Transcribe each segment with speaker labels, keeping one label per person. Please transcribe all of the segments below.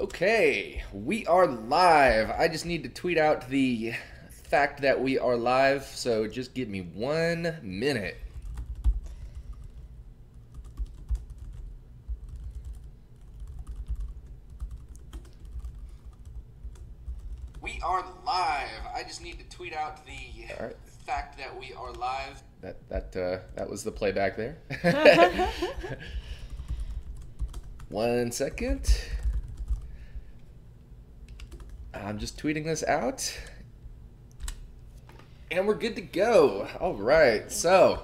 Speaker 1: Okay, we are live. I just need to tweet out the fact that we are live, so just give me 1 minute. We are live. I just need to tweet out the fact that we are live. That was the playback there. 1 second. I'm just tweeting this out. And we're good to go. All right. So,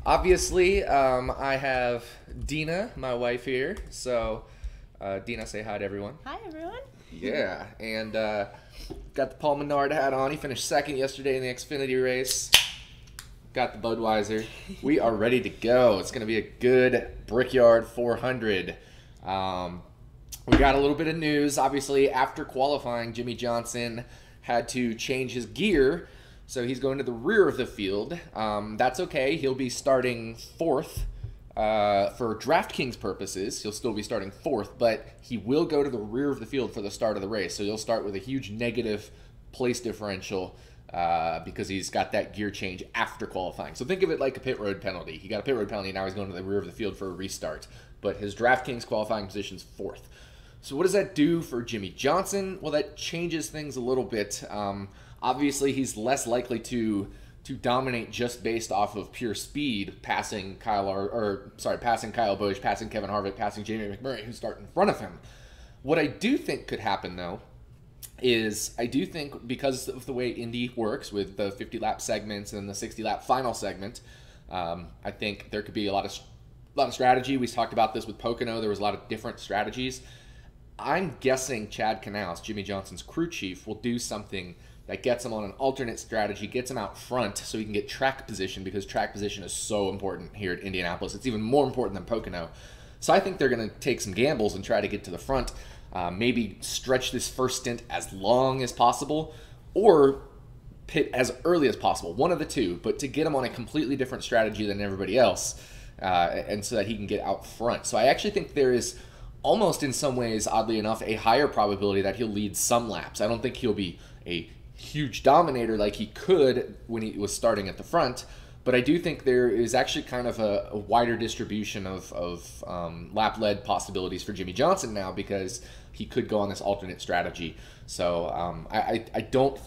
Speaker 1: obviously, I have Dina, my wife, here. So, Dina, say hi to everyone.
Speaker 2: Hi, everyone.
Speaker 1: Yeah. And got the Paul Menard hat on. He finished second yesterday in the Xfinity race. Got the Budweiser. We are ready to go. It's going to be a good Brickyard 400. We got a little bit of news. Obviously, after qualifying, Jimmie Johnson had to change his gear, so he's going to the rear of the field. That's okay. He'll be starting fourth for DraftKings purposes. He'll still be starting fourth, but he will go to the rear of the field for the start of the race. So he'll start with a huge negative place differential because he's got that gear change after qualifying. So think of it like a pit road penalty. He got a pit road penalty, now he's going to the rear of the field for a restart. But his DraftKings qualifying position's fourth. So what does that do for Jimmie Johnson? Well, that changes things a little bit. Obviously, he's less likely to dominate just based off of pure speed, passing Kyle Busch, passing Kevin Harvick, passing Jamie McMurray, who start in front of him. What I do think could happen, though, is I do think because of the way Indy works with the 50-lap segments and the 60-lap final segment, I think there could be a lot of strategy. We talked about this with Pocono. There was a lot of different strategies. I'm guessing Chad Knaus, Jimmie Johnson's crew chief, will do something that gets him on an alternate strategy, gets him out front so he can get track position, because track position is so important here at Indianapolis. It's even more important than Pocono. So I think they're going to take some gambles and try to get to the front, maybe stretch this first stint as long as possible, or pit as early as possible. One of the two, but to get him on a completely different strategy than everybody else, and so that he can get out front. So I actually think there is almost in some ways, oddly enough, a higher probability that he'll lead some laps. I don't think he'll be a huge dominator like he could when he was starting at the front, but I do think there is actually kind of a wider distribution of lap-led possibilities for Jimmie Johnson now, because he could go on this alternate strategy. So I don't,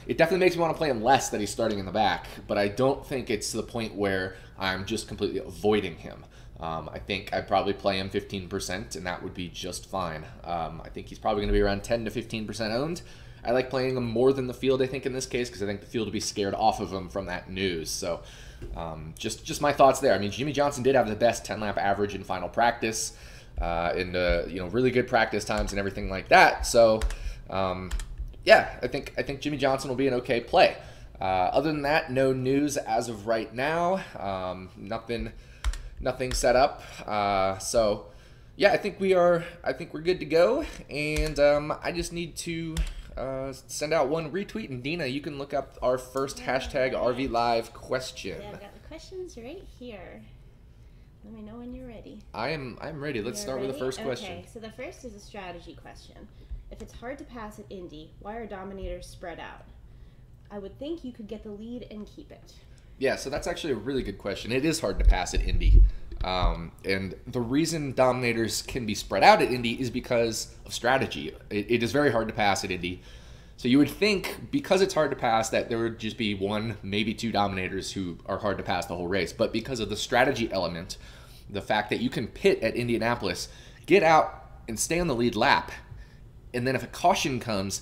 Speaker 1: it definitely makes me want to play him less that he's starting in the back, but I don't think it's to the point where I'm just completely avoiding him. I think I'd probably play him 15%, and that would be just fine. I think he's probably going to be around 10 to 15% owned. I like playing him more than the field, I think, in this case, because I think the field will be scared off of him from that news. So just my thoughts there. I mean, Jimmie Johnson did have the best 10-lap average in final practice, and really good practice times and everything like that. So yeah, I think Jimmie Johnson will be an okay play. Other than that, no news as of right now. Nothing set up. So yeah, I think we're good to go. And I just need to send out one retweet, and Dina, you can look up our first hashtag RV Live question.
Speaker 2: Yeah, I've got the questions right here. Let me know when you're ready.
Speaker 1: I'm ready. Let's start with the first question.
Speaker 2: Okay, so the first is a strategy question. If it's hard to pass at Indy, why are Dominators spread out? I would think you could get the lead and keep it.
Speaker 1: Yeah, so that's actually a really good question. It is hard to pass at Indy. And the reason Dominators can be spread out at Indy is because of strategy. It is very hard to pass at Indy. So you would think, because it's hard to pass, that there would just be one, maybe two Dominators who are hard to pass the whole race. But because of the strategy element, the fact that you can pit at Indianapolis, get out and stay on the lead lap, and then if a caution comes,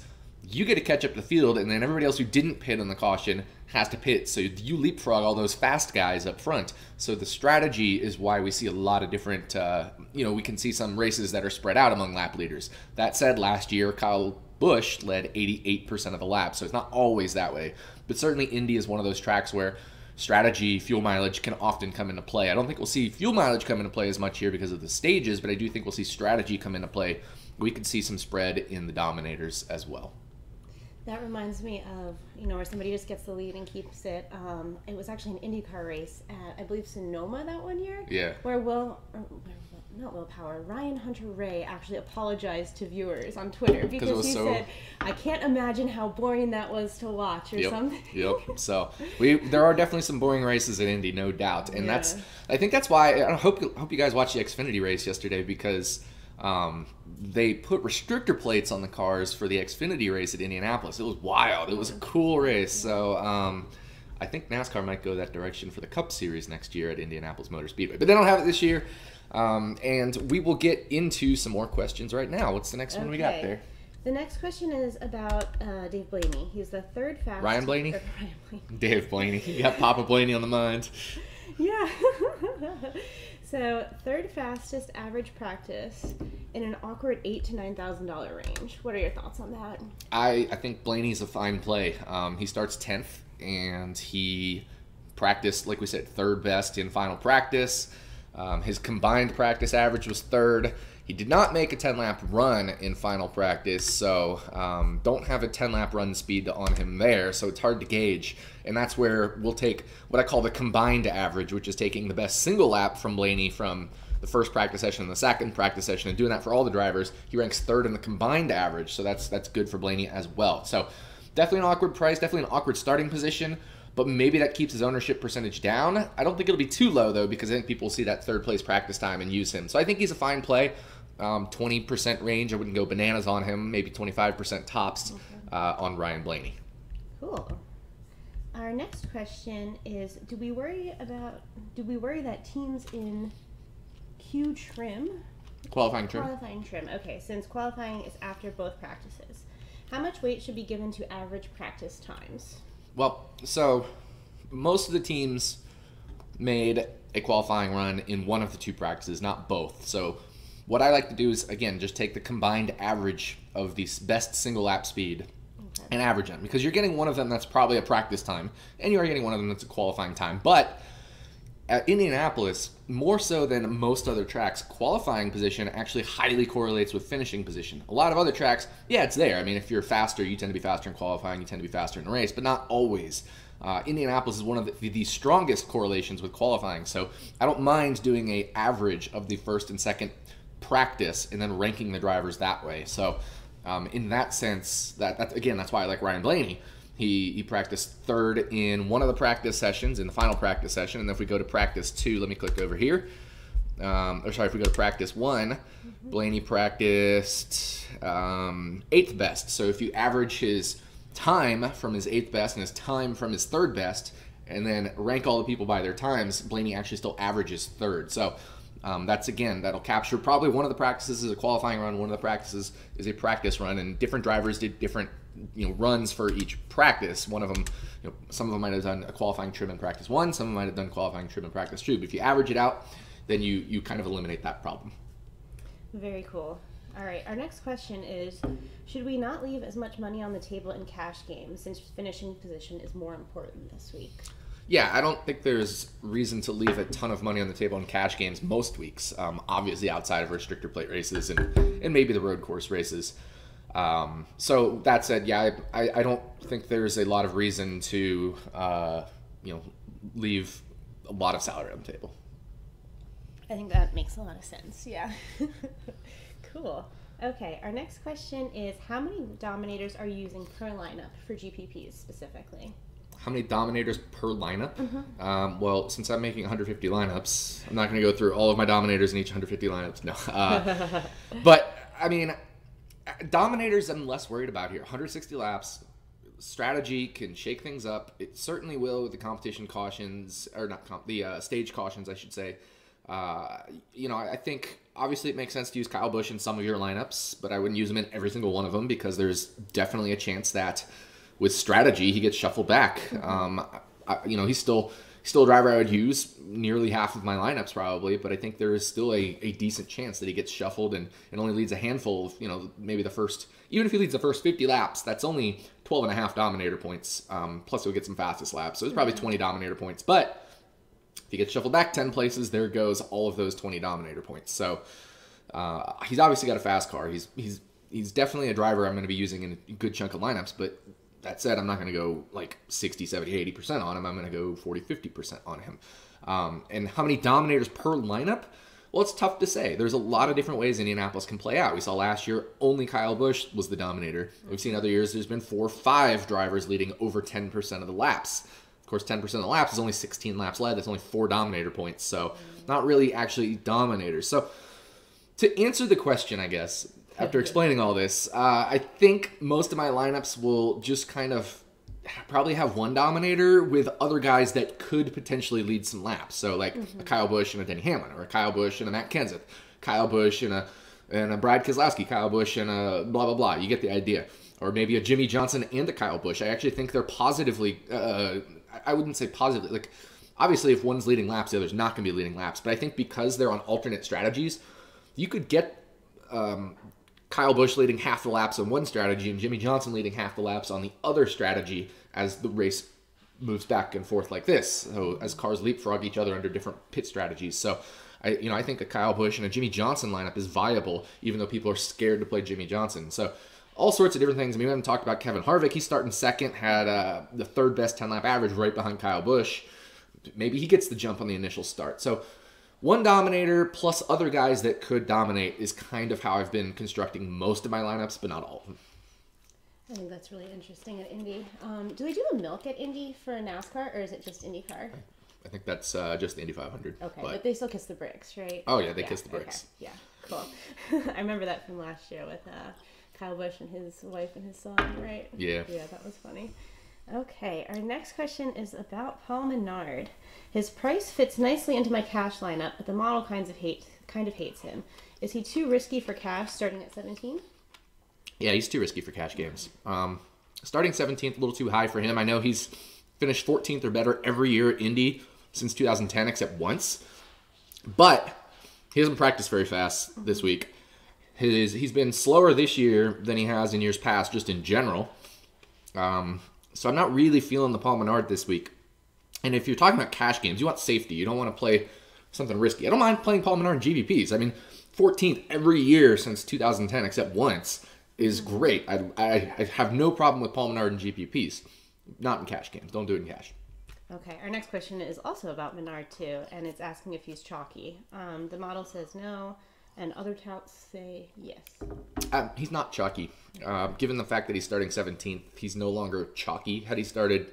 Speaker 1: you get to catch up the field, and then everybody else who didn't pit on the caution has to pit. So you leapfrog all those fast guys up front. So the strategy is why we see a lot of different, we can see some races that are spread out among lap leaders. That said, last year, Kyle Busch led 88% of the laps, so it's not always that way. But certainly Indy is one of those tracks where strategy, fuel mileage can often come into play. I don't think we'll see fuel mileage come into play as much here because of the stages, but I do think we'll see strategy come into play. We could see some spread in the Dominators as well.
Speaker 2: That reminds me of, where somebody just gets the lead and keeps it. It was actually an IndyCar race at, I believe, Sonoma that one year.
Speaker 1: Yeah.
Speaker 2: Where not willpower, Ryan Hunter Ray actually apologized to viewers on Twitter because he said, I can't imagine how boring that was to watch or something.
Speaker 1: Yep. So there are definitely some boring races at Indy, no doubt. And I think that's why I hope you guys watched the Xfinity race yesterday, because they put restrictor plates on the cars for the Xfinity race at Indianapolis. It was wild. It was a cool race. So I think NASCAR might go that direction for the Cup Series next year at Indianapolis Motor Speedway. But they don't have it this year. And we will get into some more questions right now. What's the next one we got there?
Speaker 2: The next question is about Dave Blaney. He's the third fastest.
Speaker 1: Ryan Blaney? Dave Blaney. You got Papa Blaney on the mind.
Speaker 2: Yeah. So, third fastest average practice in an awkward $8,000 to $9,000 range. What are your thoughts on that?
Speaker 1: I think Blaney's a fine play. He starts 10th, and he practiced, like we said, third best in final practice. His combined practice average was third. He did not make a 10-lap run in final practice, so don't have a 10-lap run speed on him there, so it's hard to gauge. And that's where we'll take what I call the combined average, which is taking the best single lap from Blaney from the first practice session and the second practice session, and doing that for all the drivers. He ranks third in the combined average, so that's good for Blaney as well. So definitely an awkward price, definitely an awkward starting position, but maybe that keeps his ownership percentage down. I don't think it'll be too low, though, because I think people will see that third place practice time and use him. So I think he's a fine play. 20% range. I wouldn't go bananas on him. Maybe 25% tops on Ryan Blaney.
Speaker 2: Cool. Our next question is: Do we worry that teams in Q trim,
Speaker 1: qualifying trim?
Speaker 2: Okay, since qualifying is after both practices, how much weight should be given to average practice times?
Speaker 1: Well, so most of the teams made a qualifying run in one of the two practices, not both. So what I like to do is, again, just take the combined average of the best single lap speed and average them, because you're getting one of them that's probably a practice time, and you are getting one of them that's a qualifying time. But at Indianapolis, more so than most other tracks, qualifying position actually highly correlates with finishing position. A lot of other tracks, yeah, it's there. I mean, if you're faster, you tend to be faster in qualifying, you tend to be faster in a race, but not always. Indianapolis is one of the strongest correlations with qualifying, so I don't mind doing an average of the first and second practice and then ranking the drivers that way. So in that sense, that's why I like Ryan Blaney. He practiced third in one of the practice sessions, in the final practice session, and then if we go to practice 2, let me click over here. If we go to practice 1, Blaney practiced 8th best. So if you average his time from his 8th best and his time from his 3rd best, and then rank all the people by their times, Blaney actually still averages 3rd. So that'll capture probably one of the practices is a qualifying run, one of the practices is a practice run, and different drivers did different runs for each practice. One of them, some of them might have done a qualifying trim in practice 1, some of them might have done qualifying trim in practice 2, but if you average it out, then you kind of eliminate that problem.
Speaker 2: Very cool. All right, our next question is, should we not leave as much money on the table in cash games since finishing position is more important this week?
Speaker 1: Yeah, I don't think there's reason to leave a ton of money on the table in cash games most weeks, obviously outside of restrictor plate races and maybe the road course races. So that said, yeah, I don't think there's a lot of reason to leave a lot of salary on the table.
Speaker 2: I think that makes a lot of sense, yeah. Cool. Okay, our next question is, how many Dominators are you using per lineup for GPPs specifically?
Speaker 1: How many Dominators per lineup? Well, since I'm making 150 lineups, I'm not going to go through all of my Dominators in each 150 lineups. No. But, I mean, Dominators I'm less worried about here. 160 laps. Strategy can shake things up. It certainly will with the competition cautions, or not the stage cautions, I should say. I think obviously it makes sense to use Kyle Busch in some of your lineups, but I wouldn't use him in every single one of them because there's definitely a chance that with strategy he gets shuffled back. He's still a driver I would use nearly half of my lineups probably, but I think there is still a decent chance that he gets shuffled and only leads a handful of, maybe the first, even if he leads the first 50 laps, that's only 12.5 Dominator points, plus he'll get some fastest laps, so it's probably 20 Dominator points, but if he gets shuffled back 10 places, there goes all of those 20 Dominator points. So he's obviously got a fast car. He's definitely a driver I'm going to be using in a good chunk of lineups, but that said, I'm not going to go like 60, 70, 80% on him. I'm going to go 40, 50% on him. And how many Dominators per lineup? Well, it's tough to say. There's a lot of different ways Indianapolis can play out. We saw last year only Kyle Busch was the dominator. We've seen other years there's been 4 or 5 drivers leading over 10% of the laps. Of course, 10% of the laps is only 16 laps led. That's only 4 dominator points. So not really actually dominators. So to answer the question, I guess, after explaining all this, I think most of my lineups will just kind of probably have one dominator with other guys that could potentially lead some laps. So like a Kyle Busch and a Denny Hamlin, or a Kyle Busch and a Matt Kenseth, Kyle Busch and a Brad Keselowski, Kyle Busch and a blah, blah, blah. You get the idea. Or maybe a Jimmie Johnson and a Kyle Busch. I actually think they're positively, I wouldn't say positively, like obviously if one's leading laps, the other's not going to be leading laps. But I think because they're on alternate strategies, you could get Kyle Busch leading half the laps on one strategy and Jimmie Johnson leading half the laps on the other strategy as the race moves back and forth like this. So as cars leapfrog each other under different pit strategies. So I think a Kyle Busch and a Jimmie Johnson lineup is viable, even though people are scared to play Jimmie Johnson. So all sorts of different things. I mean, we haven't talked about Kevin Harvick. He's starting second, had the 3rd best 10-lap average right behind Kyle Busch. Maybe he gets the jump on the initial start. So one dominator plus other guys that could dominate is kind of how I've been constructing most of my lineups, but not all of them.
Speaker 2: I think that's really interesting at Indy. Do they do the milk at Indy for NASCAR, or is it just IndyCar?
Speaker 1: I think that's just the Indy 500.
Speaker 2: Okay, but they still kiss the bricks, right?
Speaker 1: Oh, yeah, they kiss the bricks.
Speaker 2: Okay. Yeah, cool. I remember that from last year with Kyle Busch and his wife and his son, right?
Speaker 1: Yeah.
Speaker 2: Yeah, that was funny. Okay, our next question is about Paul Menard. His price fits nicely into my cash lineup, but the model kind of hates him. Is he too risky for cash starting at 17?
Speaker 1: Yeah, he's too risky for cash games. Starting 17th, a little too high for him. I know he's finished 14th or better every year at Indy since 2010, except once. But he hasn't practiced very fast this week. He's been slower this year than he has in years past, just in general. So I'm not really feeling the Paul Menard this week. And if you're talking about cash games, you want safety. You don't want to play something risky. I don't mind playing Paul Menard in GPPs. I mean, 14th every year since 2010, except once, is great. I have no problem with Paul Menard in GPPs. Not in cash games. Don't do it in cash.
Speaker 2: Okay, our next question is also about Menard too, and it's asking if he's chalky. The model says no, and other touts say yes.
Speaker 1: He's not chalky. Given the fact that he's starting 17th, he's no longer chalky. Had he started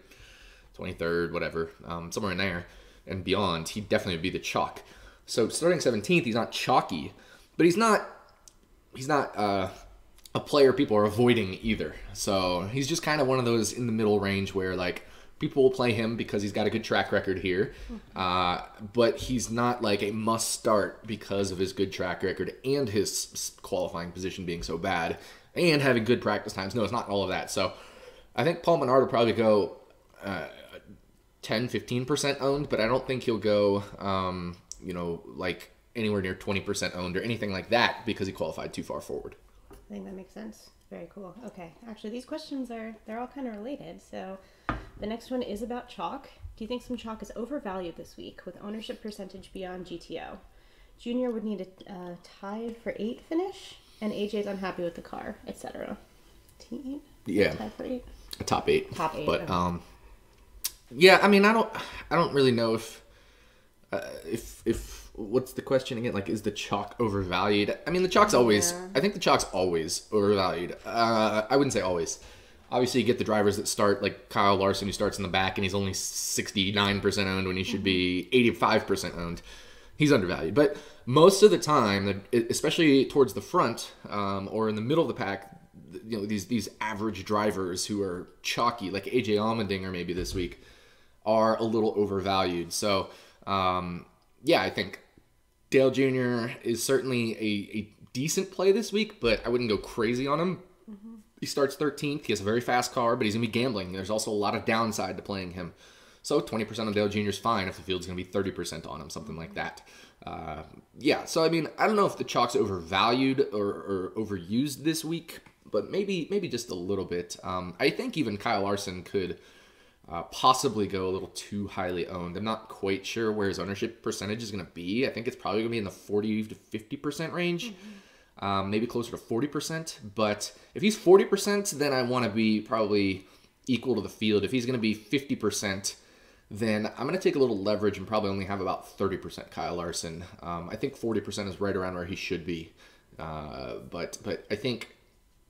Speaker 1: 23rd, whatever, somewhere in there and beyond, he'd definitely be the chalk. So starting 17th, he's not chalky, but he's not a player people are avoiding either. So he's just kind of one of those in the middle range where like people will play him because he's got a good track record here, but he's not like a must start because of his good track record and his qualifying position being so bad and having good practice times. No, it's not all of that. So I think Paul Menard will probably go 10-15% owned, but I don't think he'll go like anywhere near 20% owned or anything like that because he qualified too far forward.
Speaker 2: I think that makes sense. Very cool. Okay, actually these questions they're all kind of related. So the next one is about chalk. Do you think some chalk is overvalued this week with ownership percentage beyond GTO? Junior would need a tied for 8 finish, and AJ's unhappy with the car, etc. T8?
Speaker 1: Yeah.
Speaker 2: Tied for 8?
Speaker 1: A top 8.
Speaker 2: Top 8.
Speaker 1: But
Speaker 2: okay.
Speaker 1: yeah, I mean, I don't really know if what's the question again? Like, is the chalk overvalued? I mean, the chalk's always. Yeah. I think the chalk's always overvalued. I wouldn't say always. Obviously, you get the drivers that start like Kyle Larson, who starts in the back, and he's only 69% owned when he should be 85% owned. He's undervalued. But most of the time, especially towards the front or in the middle of the pack, these average drivers who are chalky, like AJ Allmendinger maybe this week, are a little overvalued. So, yeah, I think Dale Jr. is certainly a decent play this week, but I wouldn't go crazy on him. Mm-hmm. He starts 13th. He has a very fast car, but he's going to be gambling. There's also a lot of downside to playing him. So 20% on Dale Jr. is fine if the field's going to be 30% on him, something like that. Yeah, so I mean, I don't know if the chalk's overvalued or overused this week, but maybe just a little bit. I think even Kyle Larson could possibly go a little too highly owned. I'm not quite sure where his ownership percentage is going to be. I think it's probably going to be in the 40 to 50% range, maybe closer to 40%. But if he's 40%, then I want to be probably equal to the field. If he's going to be 50%, then I'm going to take a little leverage and probably only have about 30% Kyle Larson. I think 40% is right around where he should be. But I think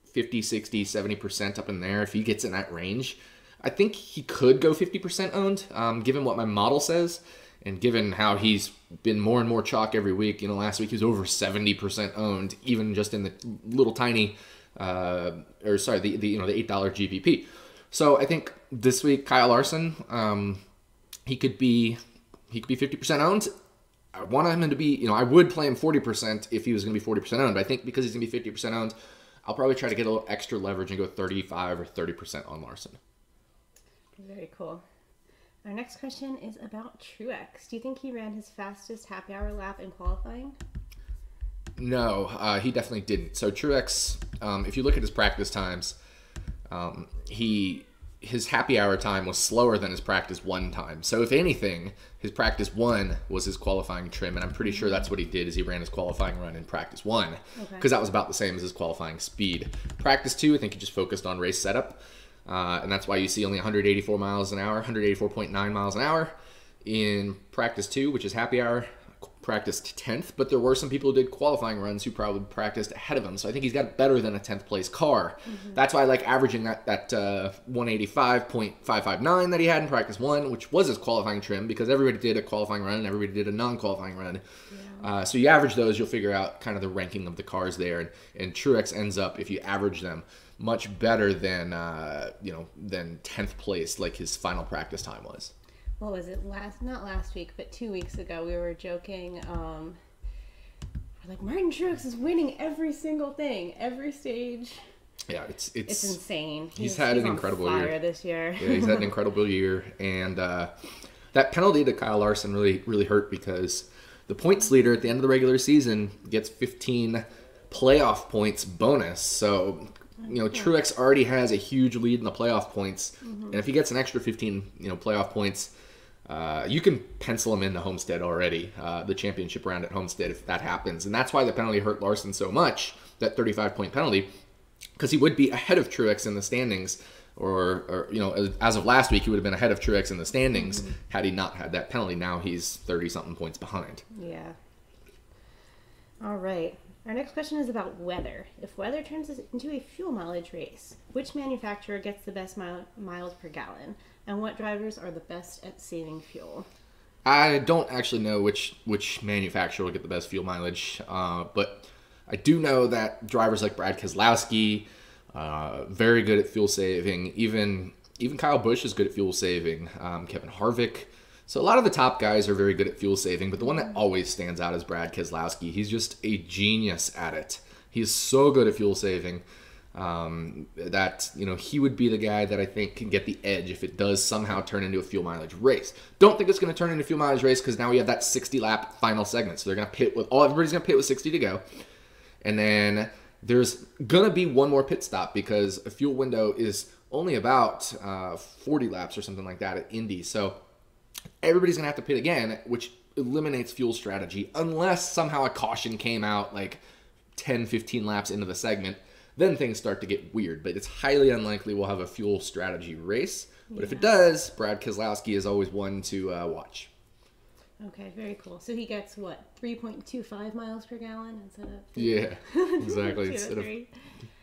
Speaker 1: 50, 60, 70% up in there, if he gets in that range, I think he could go 50% owned, given what my model says. And given how he's been more and more chalk every week, last week he was over 70% owned, even just in the little tiny, the $8 GPP. So I think this week Kyle Larson, he could be 50% owned. I want him to be, I would play him 40% if he was going to be 40% owned. But I think because he's going to be 50% owned, I'll probably try to get a little extra leverage and go 35 or 30% on Larson.
Speaker 2: Very cool. Our next question is about Truex. Do you think he ran his fastest happy hour lap in qualifying?
Speaker 1: No, he definitely didn't. So Truex, if you look at his practice times, his happy hour time was slower than his practice 1 time. So if anything, his practice 1 was his qualifying trim, and I'm pretty sure that's what he did is he ran his qualifying run in practice 1 because that was about the same as his qualifying speed. Practice 2, I think he just focused on race setup. And that's why you see only 184 miles an hour, 184.9 miles an hour in practice 2, which is happy hour, practiced 10th. But there were some people who did qualifying runs who probably practiced ahead of him. So I think he's got better than a 10th place car. That's why I like averaging that 185.559 that he had in practice 1, which was his qualifying trim because everybody did a qualifying run and everybody did a non-qualifying run. So you average those, you'll figure out kind of the ranking of the cars there. And Truex ends up, if you average them, much better than 10th place like his final practice time was.
Speaker 2: What was it not last week, but 2 weeks ago we were joking, we're like Martin Truex is winning every single thing, every stage.
Speaker 1: Yeah, it's
Speaker 2: insane.
Speaker 1: He's had an incredible year
Speaker 2: this year.
Speaker 1: Yeah, he's had an incredible year, and that penalty to Kyle Larson really hurt because the points leader at the end of the regular season gets 15 playoff points bonus. So Truex already has a huge lead in the playoff points, and if he gets an extra 15, playoff points, you can pencil him into Homestead already, the championship round at Homestead if that happens, and that's why the penalty hurt Larson so much, that 35-point penalty, because he would be ahead of Truex in the standings, or as of last week, he would have been ahead of Truex in the standings had he not had that penalty. Now he's 30-something points behind.
Speaker 2: Yeah. All right. Our next question is about weather. If weather turns into a fuel mileage race, which manufacturer gets the best miles per gallon? And what drivers are the best at saving fuel?
Speaker 1: I don't actually know which manufacturer will get the best fuel mileage, but I do know that drivers like Brad Keselowski, very good at fuel saving. Even Kyle Busch is good at fuel saving. Kevin Harvick. So a lot of the top guys are very good at fuel saving, but the one that always stands out is Brad Keselowski. He's just a genius at it. He is so good at fuel saving that he would be the guy that I think can get the edge if it does somehow turn into a fuel mileage race. Don't think it's going to turn into a fuel mileage race because now we have that 60-lap final segment. So they're going to pit with everybody's going to pit with 60 to go, and then there's going to be one more pit stop because a fuel window is only about 40 laps or something like that at Indy. So everybody's going to have to pit again, which eliminates fuel strategy unless somehow a caution came out like 10, 15 laps into the segment. Then things start to get weird, but it's highly unlikely we'll have a fuel strategy race. But if it does, Brad Keselowski is always one to watch.
Speaker 2: Okay, very cool. So he gets, 3.25 miles per gallon instead of...
Speaker 1: Yeah, exactly. Instead of...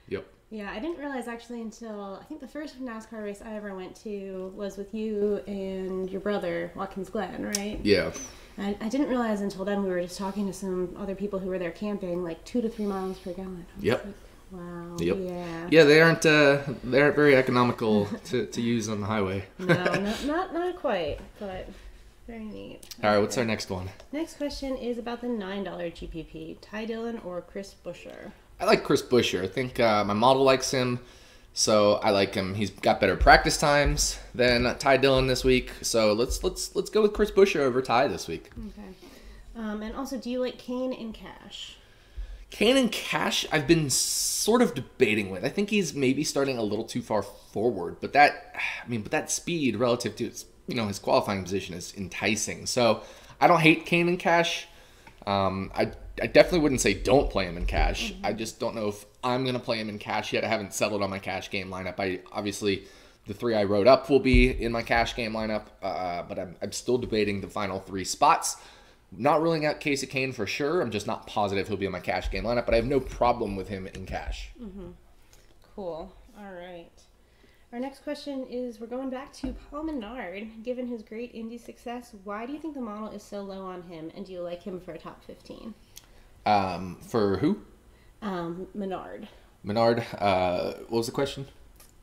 Speaker 1: Yep.
Speaker 2: Yeah, I didn't realize actually until, I think the first NASCAR race I ever went to was with you and your brother, Watkins Glen, right?
Speaker 1: Yeah.
Speaker 2: I didn't realize until then we were just talking to some other people who were there camping, 2 to 3 miles per gallon.
Speaker 1: Yep.
Speaker 2: Wow.
Speaker 1: Yep.
Speaker 2: Yeah.
Speaker 1: Yeah, they aren't very economical to use on the highway.
Speaker 2: No, not quite, but very neat.
Speaker 1: All right, what's our next one?
Speaker 2: Next question is about the $9 GPP. Ty Dillon or Chris Buescher?
Speaker 1: I like Chris Buescher. I think my model likes him, so I like him. He's got better practice times than Ty Dillon this week, so let's go with Chris Buescher over Ty this week.
Speaker 2: Okay. And also, do you like Kane and Cash?
Speaker 1: Kane and Cash, I've been sort of debating with. I think he's maybe starting a little too far forward, but that speed relative to his qualifying position is enticing. So I don't hate Kane and Cash. I definitely wouldn't say don't play him in Cash. I just don't know if I'm going to play him in Cash yet. I haven't settled on my Cash game lineup. Obviously, The 3 I wrote up will be in my cash game lineup, but I'm still debating the final 3 spots. Not ruling out Casey Kane for sure. I'm just not positive he'll be in my cash game lineup, but I have no problem with him in cash.
Speaker 2: Cool. All right. Our next question is, we're going back to Paul Menard. Given his great Indy success, why do you think the model is so low on him, and do you like him for a top 15?
Speaker 1: For who?
Speaker 2: Menard.
Speaker 1: Menard. What was the question?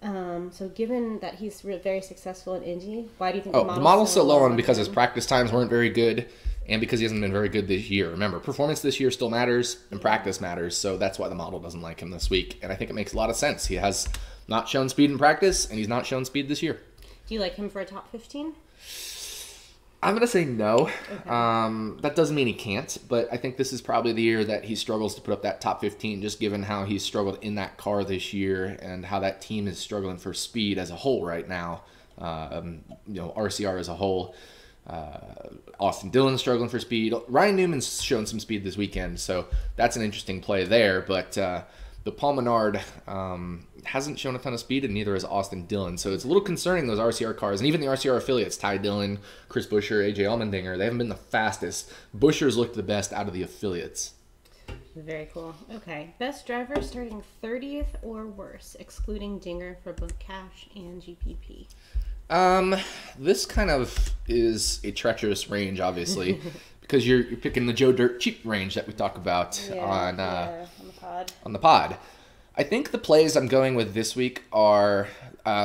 Speaker 2: So given that he's very successful in Indy, why do you think
Speaker 1: the model's so low on because
Speaker 2: him?
Speaker 1: his practice times weren't very good, and because he hasn't been very good this year. Remember, performance this year still matters, and practice matters, so that's why the model doesn't like him this week, and I think it makes a lot of sense. He has not shown speed in practice, and he's not shown speed this year.
Speaker 2: Do you like him for a top 15?
Speaker 1: I'm going to say no.
Speaker 2: Okay.
Speaker 1: That doesn't mean he can't, but I think this is probably the year that he struggles to put up that top 15, just given how he's struggled in that car this year and how that team is struggling for speed as a whole right now. RCR as a whole. Austin Dillon's struggling for speed. Ryan Newman's shown some speed this weekend, so that's an interesting play there, but the Paul Menard hasn't shown a ton of speed, and neither has Austin Dillon. So it's a little concerning, those RCR cars. And even the RCR affiliates, Ty Dillon, Chris Buescher, AJ Allmendinger, they haven't been the fastest. Buescher's looked the best out of the affiliates.
Speaker 2: Very cool. Okay. Best driver starting 30th or worse, excluding Dinger for both cash and GPP.
Speaker 1: This kind of is a treacherous range, obviously, because you're picking the Joe Dirt cheap range that we talk about on the pod. I think the plays I'm going with this week are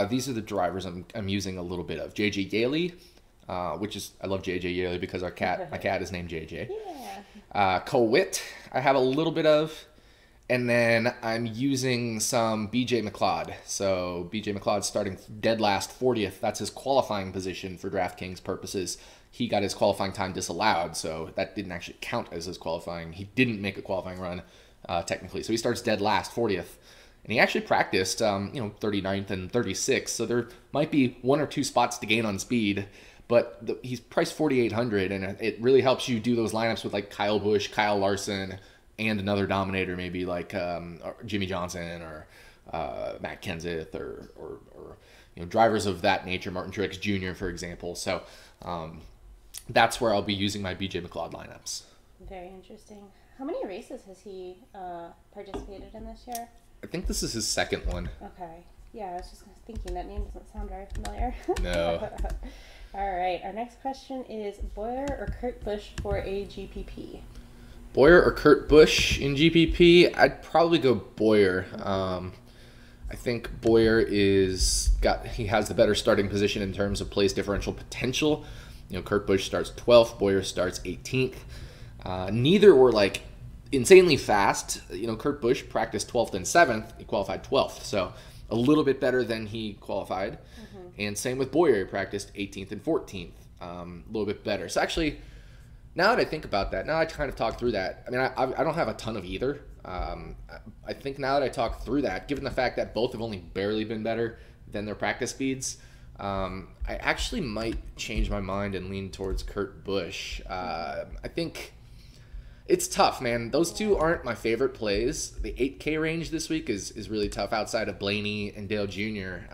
Speaker 1: these are the drivers I'm using a little bit of. JJ Yaley, which is, I love JJ Yaley because my cat is named JJ. Yeah. Cole Witt, I have a little bit of. And then I'm using some BJ McLeod. So BJ McLeod starting dead last 40th. That's his qualifying position for DraftKings purposes. He got his qualifying time disallowed, so that didn't actually count as his qualifying. He didn't make a qualifying run, technically. So he starts dead last 40th. And he actually practiced, 39th and 36th. So there might be 1 or 2 spots to gain on speed. But he's priced $4,800, and it really helps you do those lineups with like Kyle Busch, Kyle Larson, and another Dominator, maybe like Jimmie Johnson or Matt Kenseth or drivers of that nature, Martin Truex Jr., for example. So that's where I'll be using my BJ McLeod lineups.
Speaker 2: Very interesting. How many races has he participated in this year?
Speaker 1: I think this is his second one.
Speaker 2: Okay. Yeah, I was just thinking that name doesn't sound very familiar.
Speaker 1: No.
Speaker 2: All right. Our next question is Bowyer or Kurt Busch for a GPP?
Speaker 1: Bowyer or Kurt Busch in GPP? I'd probably go Bowyer. I think Bowyer he has the better starting position in terms of place differential potential. Kurt Busch starts 12th, Bowyer starts 18th. Neither were like insanely fast. Kurt Busch practiced 12th and 7th. He qualified 12th, so a little bit better than he qualified. And same with Bowyer, he practiced 18th and 14th, a little bit better. So actually, now that I think about that, now I kind of talk through that. I mean, I don't have a ton of either. I think now that I talk through that, given the fact that both have only barely been better than their practice speeds, I actually might change my mind and lean towards Kurt Busch. I think it's tough, man. Those two aren't my favorite plays. The 8K range this week is really tough outside of Blaney and Dale Jr.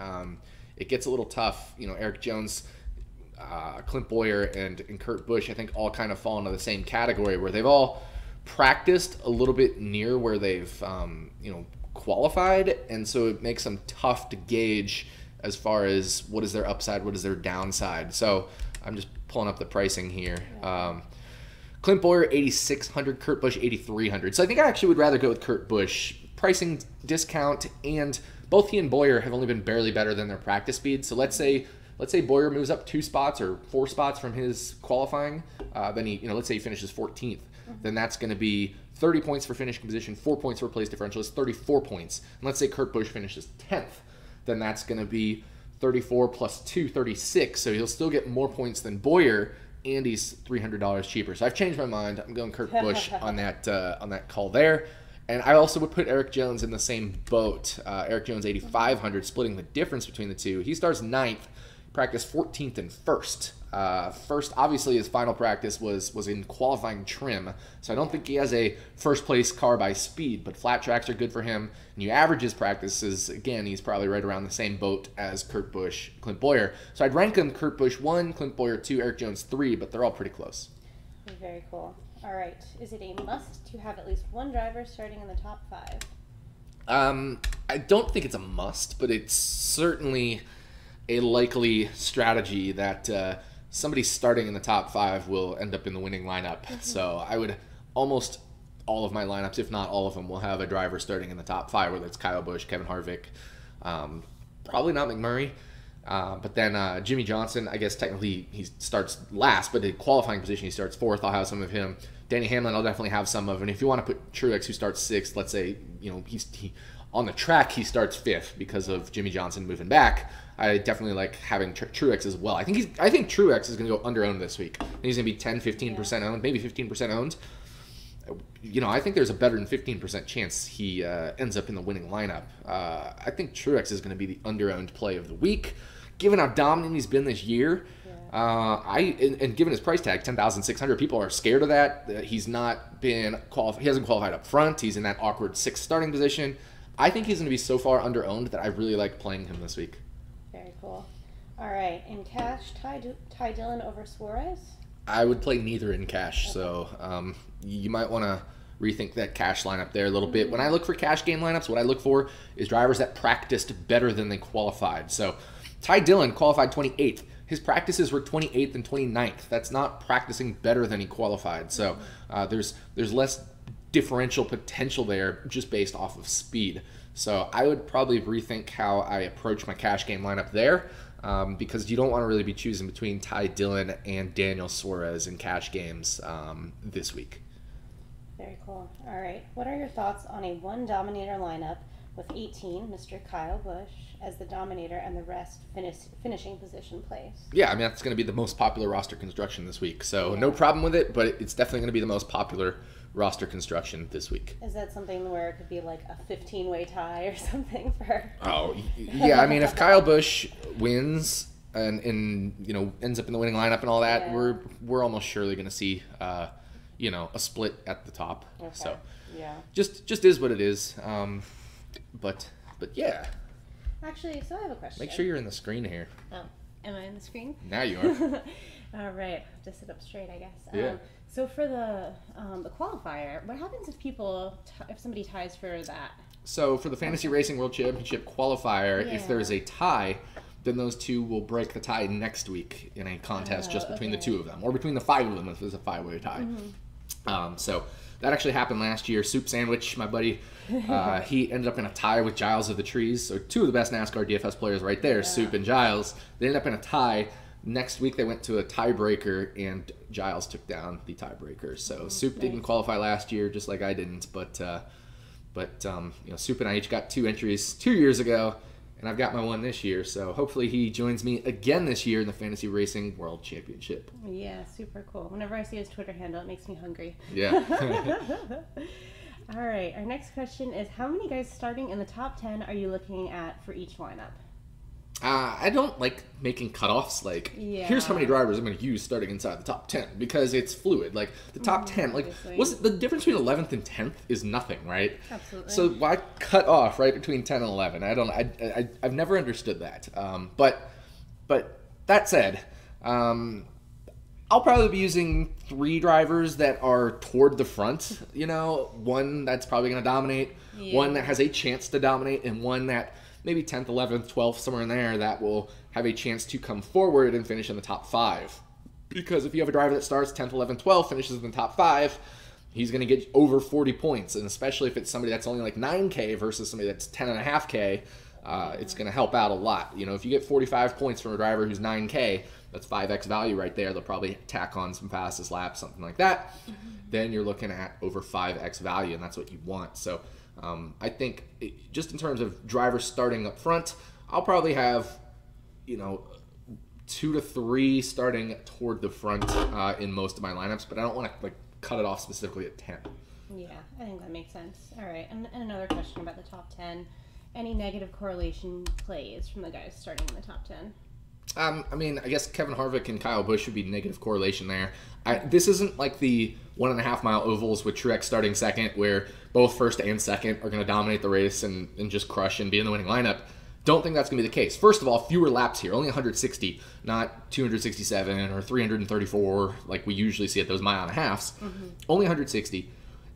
Speaker 1: It gets a little tough. Eric Jones, Clint Bowyer, and Kurt Busch, I think, all kind of fall into the same category where they've all practiced a little bit near where they've qualified, and so it makes them tough to gauge as far as what is their upside, what is their downside. So I'm just pulling up the pricing here. Clint Bowyer 8,600, Kurt Busch 8,300. So I think I actually would rather go with Kurt Busch. Pricing discount, and both he and Bowyer have only been barely better than their practice speed. So let's say Bowyer moves up 2 spots or 4 spots from his qualifying, then let's say he finishes 14th. Then that's going to be 30 points for finishing position, 4 points for place differential, is 34 points. And let's say Kurt Busch finishes 10th, then that's going to be 34 plus 2, 36. So he'll still get more points than Bowyer, and he's $300 cheaper. So I've changed my mind. I'm going Kurt Busch on that call there. And I also would put Eric Jones in the same boat. Eric Jones 8,500, splitting the difference between the two. He starts 9th, practiced 14th and 1st. First, obviously, his final practice was in qualifying trim, so I don't think he has a first-place car by speed, but flat tracks are good for him. And you average his practices, again, he's probably right around the same boat as Kurt Busch, Clint Bowyer. So I'd rank him Kurt Busch 1, Clint Bowyer 2, Eric Jones 3, but they're all pretty close.
Speaker 2: Very cool. All right. Is it a must to have at least one driver starting in the top 5?
Speaker 1: I don't think it's a must, but it's certainly a likely strategy that somebody starting in the top 5 will end up in the winning lineup. So I would almost all of my lineups, if not all of them, will have a driver starting in the top 5, whether it's Kyle Busch, Kevin Harvick, probably not McMurray. But then Jimmie Johnson, I guess technically he starts last, but in qualifying position he starts 4th. I'll have some of him. Danny Hamlin, I'll definitely have some of. And if you want to put Truex, who starts 6th, let's say, he on the track he starts 5th because of Jimmie Johnson moving back. I definitely like having Truex as well. I think Truex is going to go under-owned this week. He's going to be 10-15% owned, maybe 15% owned. I think there's a better than 15% chance he ends up in the winning lineup. I think Truex is going to be the under-owned play of the week. Given how dominant he's been this year, and given his price tag, $10,600, people are scared of that. He's not been he hasn't qualified up front. He's in that awkward 6th starting position. I think he's going to be so far under-owned that I really like playing him this week.
Speaker 2: Very cool. All right, in cash, Ty Dillon over Suarez?
Speaker 1: I would play neither in cash, so you might want to rethink that cash lineup there a little bit. When I look for cash game lineups, what I look for is drivers that practiced better than they qualified. So Ty Dillon qualified 28th. His practices were 28th and 29th. That's not practicing better than he qualified. So there's less differential potential there just based off of speed. So I would probably rethink how I approach my cash game lineup there, because you don't want to really be choosing between Ty Dillon and Daniel Suarez in cash games this week.
Speaker 2: Very cool. All right. What are your thoughts on a one Dominator lineup with 18, Mr. Kyle Busch, as the Dominator and the rest finishing position plays?
Speaker 1: Yeah, I mean, that's going to be the most popular roster construction this week. So no problem with it, but it's definitely going to be the most popular roster construction this week.
Speaker 2: Is that something where it could be like a 15-way tie or something for?
Speaker 1: Oh, yeah. I mean, if Kyle Busch wins and ends up in the winning lineup and all that, we're almost surely going to see a split at the top. Okay. So just is what it is. But yeah.
Speaker 2: Actually, so I have a question.
Speaker 1: Make sure you're in the screen here.
Speaker 2: Oh, am I in the screen?
Speaker 1: Now you are.
Speaker 2: All right, I have to sit up straight, I guess.
Speaker 1: Yeah.
Speaker 2: So for the qualifier, what happens if somebody ties for that?
Speaker 1: So for the Fantasy Racing World Championship qualifier, if there is a tie, then those two will break the tie next week in a contest just between the two of them, or between the 5 of them if there's a 5-way tie. So that actually happened last year. Soup Sandwich, my buddy, he ended up in a tie with Giles of the Trees. So 2 of the best NASCAR DFS players right there, Soup and Giles. They ended up in a tie. Next week they went to a tiebreaker, and Giles took down the tiebreaker. So Soup didn't qualify last year, just like I didn't. But Soup and I each got 2 entries 2 years ago, and I've got my one this year. So hopefully he joins me again this year in the Fantasy Racing World Championship.
Speaker 2: Yeah, super cool. Whenever I see his Twitter handle, it makes me hungry.
Speaker 1: Yeah.
Speaker 2: All right, our next question is, how many guys starting in the top 10 are you looking at for each lineup?
Speaker 1: I don't like making cutoffs. Like, here's how many drivers I'm going to use starting inside the top 10, because it's fluid. Like, the top 10, the difference between 11th and 10th is nothing, right?
Speaker 2: Absolutely.
Speaker 1: So why cut off right between 10 and 11? I've never understood that. But that said, I'll probably be using 3 drivers that are toward the front. One that's probably going to dominate, one that has a chance to dominate, and one that maybe 10th, 11th, 12th, somewhere in there, that will have a chance to come forward and finish in the top 5. Because if you have a driver that starts 10th, 11th, 12th, finishes in the top 5, he's going to get over 40 points. And especially if it's somebody that's only like 9K versus somebody that's 10.5K, it's going to help out a lot. If you get 45 points from a driver who's 9K, that's 5x value right there. They'll probably tack on some fastest laps, something like that. Then you're looking at over 5x value, and that's what you want. So I think just in terms of drivers starting up front, I'll probably have 2 to 3 starting toward the front in most of my lineups, but I don't want to cut it off specifically at 10.
Speaker 2: Yeah, I think that makes sense. All right, and another question about the top 10. Any negative correlation plays from the guys starting in the top 10?
Speaker 1: I mean, I guess Kevin Harvick and Kyle Busch would be negative correlation there. This isn't like the 1.5 mile ovals with Truex starting second, where both first and second are going to dominate the race and just crush and be in the winning lineup. Don't think that's going to be the case. First of all, fewer laps here, only 160, not 267 or 334 like we usually see at those mile and a halves. Only 160.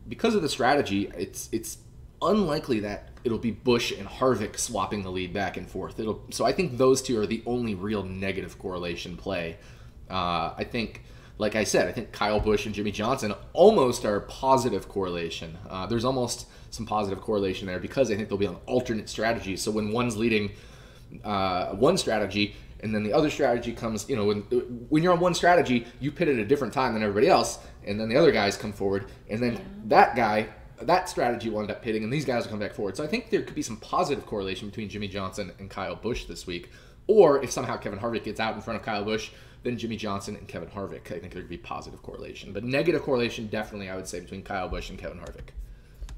Speaker 1: Because of the strategy, it's unlikely that it'll be Busch and Harvick swapping the lead back and forth. So I think those two are the only real negative correlation play. I think, like I said, I think Kyle Busch and Jimmie Johnson almost are positive correlation. There's almost some positive correlation there because I think they'll be on alternate strategies. So when one's leading one strategy and then the other strategy comes, when you're on one strategy, you pit at a different time than everybody else, and then the other guys come forward, and then that strategy will end up pitting, and these guys will come back forward. So I think there could be some positive correlation between Jimmie Johnson and Kyle Busch this week. Or if somehow Kevin Harvick gets out in front of Kyle Busch, then Jimmie Johnson and Kevin Harvick. I think there could be positive correlation. But negative correlation, definitely, I would say, between Kyle Busch and Kevin Harvick.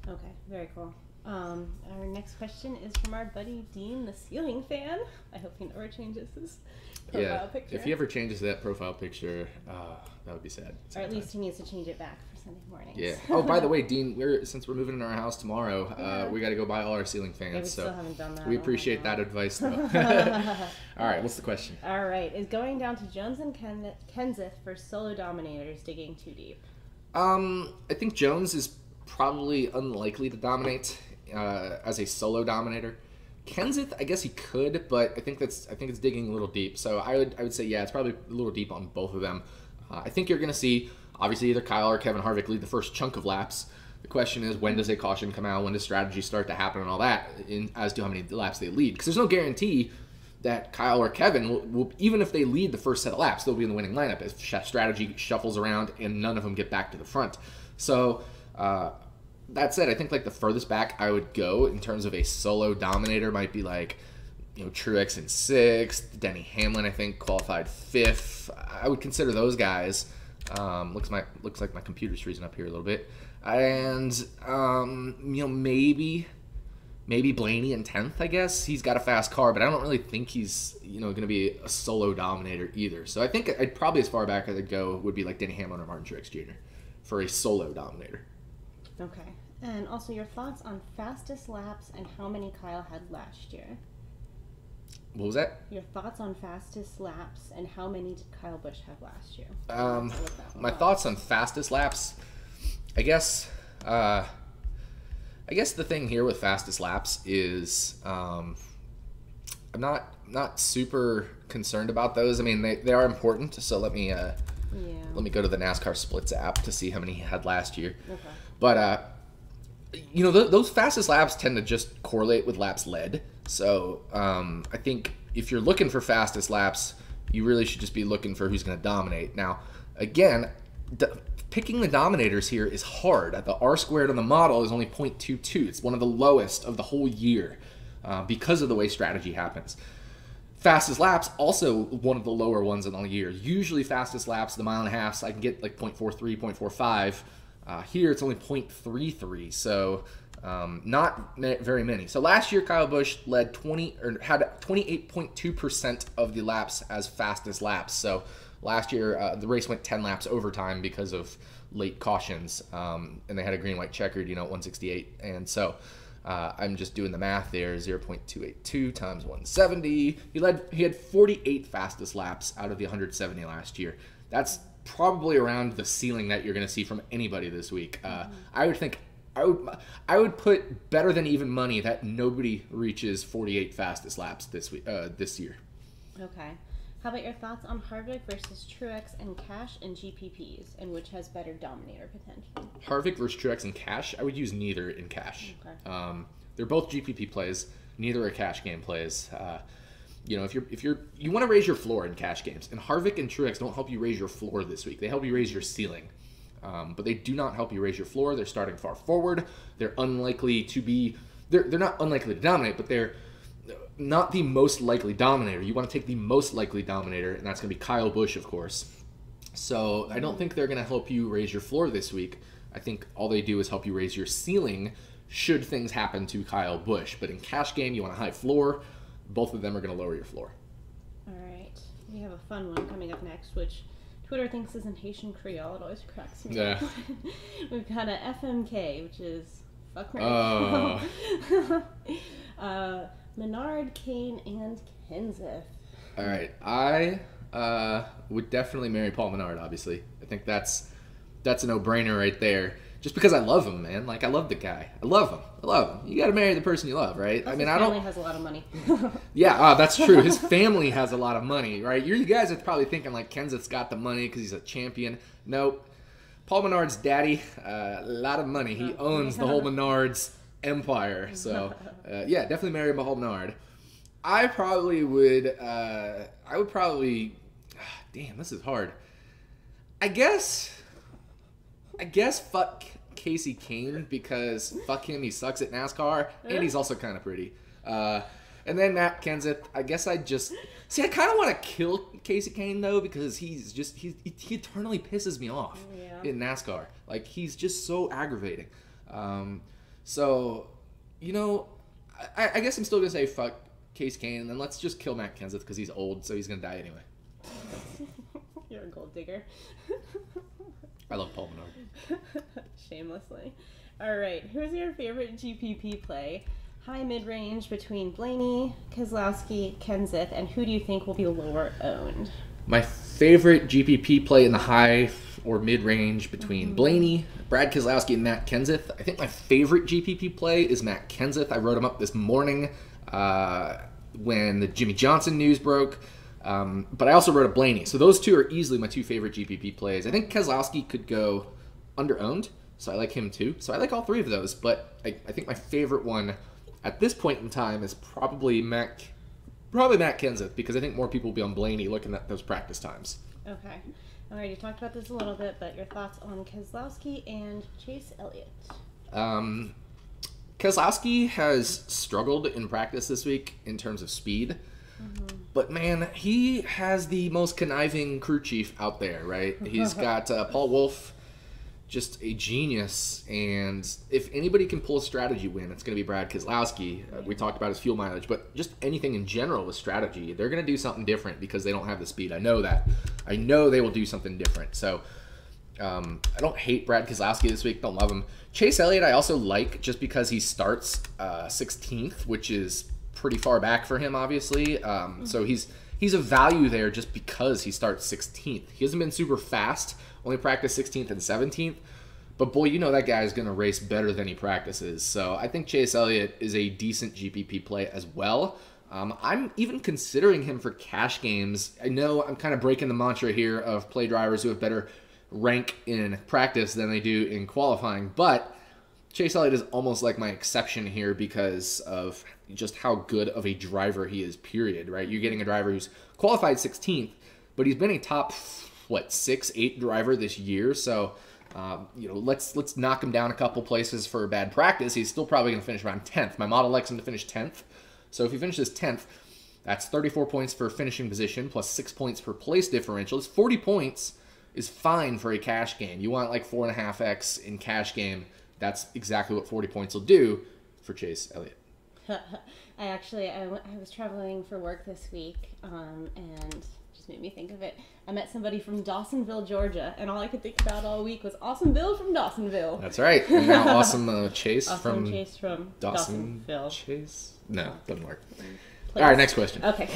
Speaker 2: Okay, very cool. Our next question is from our buddy Dean, the ceiling fan. I hope he never changes his profile picture.
Speaker 1: If he ever changes that profile picture, that would be sad.
Speaker 2: Or at least he needs to change it back for Sunday mornings.
Speaker 1: Yeah. Oh, by the way, Dean, since we're moving in our house tomorrow, we got to go buy all our ceiling fans.
Speaker 2: Yeah, we still haven't done that.
Speaker 1: We appreciate that advice, though. All right, what's the question?
Speaker 2: All right, is going down to Jones and Kenseth for solo dominators digging too deep?
Speaker 1: I think Jones is probably unlikely to dominate as a solo dominator. Kenseth, I guess he could, but I think it's digging a little deep. So I would say, yeah, it's probably a little deep on both of them. I think you're going to see, obviously, either Kyle or Kevin Harvick lead the first chunk of laps. The question is, when does a caution come out? When does strategy start to happen and all that, as to how many laps they lead? Because there's no guarantee that Kyle or Kevin will, even if they lead the first set of laps, they'll be in the winning lineup if strategy shuffles around and none of them get back to the front. So that said, I think like the furthest back I would go in terms of a solo dominator might be like, Truex in 6th, Denny Hamlin I think qualified 5th. I would consider those guys. Looks like my computer's freezing up here a little bit, and maybe Blaney in 10th. I guess he's got a fast car, but I don't really think he's going to be a solo dominator either. So I think I'd probably as far back as I'd go would be like Denny Hamlin or Martin Truex Jr. for a solo dominator.
Speaker 2: Okay. And also your thoughts on fastest laps and how many Kyle had last year.
Speaker 1: What was that?
Speaker 2: Your thoughts on fastest laps and how many did Kyle Busch have last year?
Speaker 1: My thoughts on fastest laps, I guess the thing here with fastest laps is I'm not super concerned about those. I mean, they are important, so let me go to the NASCAR Splits app to see how many he had last year. Okay. But those fastest laps tend to just correlate with laps led. So I think if you're looking for fastest laps, you really should just be looking for who's going to dominate. Now, again, picking the dominators here is hard. The R-squared on the model is only 0.22. It's one of the lowest of the whole year because of the way strategy happens. Fastest laps, also one of the lower ones in the year. Usually fastest laps, the mile and a half, I can get like 0.43, 0.45. Here it's only 0.33, so not very many. So last year Kyle Busch had 28.2% of the laps as fastest laps. So last year the race went 10 laps overtime because of late cautions, and they had a green-white checkered, 168. And so I'm just doing the math there. 0.282 times 170. He had 48 fastest laps out of the 170 last year. That's probably around the ceiling that you're going to see from anybody this week. I would put better than even money that nobody reaches 48 fastest laps this year. Okay.
Speaker 2: How about your thoughts on Harvick versus Truex and Cash and GPPs, and which has better dominator potential?
Speaker 1: Harvick versus Truex and Cash, I would use neither in Cash. Okay. They're both GPP plays. Neither are Cash game plays. If you want to raise your floor in Cash games, and Harvick and Truex don't help you raise your floor this week. They help you raise your ceiling, but they do not help you raise your floor. They're starting far forward. They're unlikely to be. They're not unlikely to dominate, but they're not the most likely dominator. You want to take the most likely dominator, and that's going to be Kyle Busch, of course. So I don't think they're going to help you raise your floor this week. I think all they do is help you raise your ceiling should things happen to Kyle Busch. But in Cash game, you want a high floor. Both of them are going to lower your floor.
Speaker 2: All right. have a fun one coming up next, which Twitter thinks is in Haitian Creole. It always cracks me up. We've got a FMK, which is fuck Mary. Menard, Kane, and Kenseth.
Speaker 1: All right, I would definitely marry Paul Menard. Obviously, I think that's a no-brainer right there. Just because I love him, man. Like, I love the guy. I love him. You got to marry the person you love, right?
Speaker 2: Plus his family has a lot of money.
Speaker 1: Yeah, that's true. His family has a lot of money, right? You guys are probably thinking, like, Kenseth's got the money because he's a champion. Nope. Paul Menard's daddy, a lot of money. He owns the whole Menard's empire. So, yeah, definitely marry Paul Menard. I would probably, damn, this is hard. I guess fuck Casey Kane because fuck him, he sucks at NASCAR, and he's also kind of pretty. And then Matt Kenseth, I guess I kind of want to kill Casey Kane though because he eternally pisses me off in NASCAR. Like, he's just so aggravating. So, you know, I guess I'm still gonna say fuck Casey Kane, and then let's just kill Matt Kenseth because he's old, so he's gonna die anyway.
Speaker 2: You're a gold digger.
Speaker 1: I love Paul Menard.
Speaker 2: Shamelessly. All right, who's your favorite GPP play? High mid-range between Blaney, Keselowski, Kenseth, and who do you think will be lower owned?
Speaker 1: My favorite GPP play in the high or mid-range between Blaney, Brad Keselowski, and Matt Kenseth. I think my favorite GPP play is Matt Kenseth. I wrote him up this morning when the Jimmie Johnson news broke. But I also wrote a Blaney. So those two are easily my two favorite GPP plays. I think Keselowski could go under-owned, so I like him too. So I like all three of those, but I think my favorite one at this point in time is probably Matt Kenseth, because I think more people will be on Blaney looking at those practice times.
Speaker 2: Okay. All right, you talked about this a little bit, but your thoughts on Keselowski and Chase Elliott?
Speaker 1: Keselowski has struggled in practice this week in terms of speed. But, man, he has the most conniving crew chief out there, right? He's got Paul Wolf, just a genius. And if anybody can pull a strategy win, it's going to be Brad Keselowski. We talked about his fuel mileage, but just anything in general with strategy, they're going to do something different because they don't have the speed. I know that. I know they will do something different. So I don't hate Brad Keselowski this week. Don't love him. Chase Elliott I also like just because he starts 16th, which is pretty far back for him, obviously. So he's a value there just because he starts 16th. He hasn't been super fast, only practiced 16th and 17th. But boy, you know that guy is going to race better than he practices. So I think Chase Elliott is a decent GPP play as well. I'm even considering him for cash games. I know I'm kind of breaking the mantra here of play drivers who have better rank in practice than they do in qualifying, but Chase Elliott is almost like my exception here because of just how good of a driver he is, period, right? You're getting a driver who's qualified 16th, but he's been a top, 6, 8 driver this year. So, let's knock him down a couple places for bad practice. He's still probably going to finish around 10th. My model likes him to finish 10th. So if he finishes 10th, that's 34 points for finishing position plus 6 points per place differential. It's 40 points is fine for a cash game. You want like 4.5x in cash game. That's exactly what 40 points will do for Chase Elliott.
Speaker 2: I was traveling for work this week, and just made me think of it. I met somebody from Dawsonville, Georgia, and all I could think about all week was Awesome Bill from Dawsonville.
Speaker 1: That's right. And now Awesome Chase
Speaker 2: awesome
Speaker 1: from
Speaker 2: Chase from Dawsonville.
Speaker 1: Chase? No, doesn't work.
Speaker 2: Please.
Speaker 1: All right, next question.
Speaker 2: Okay.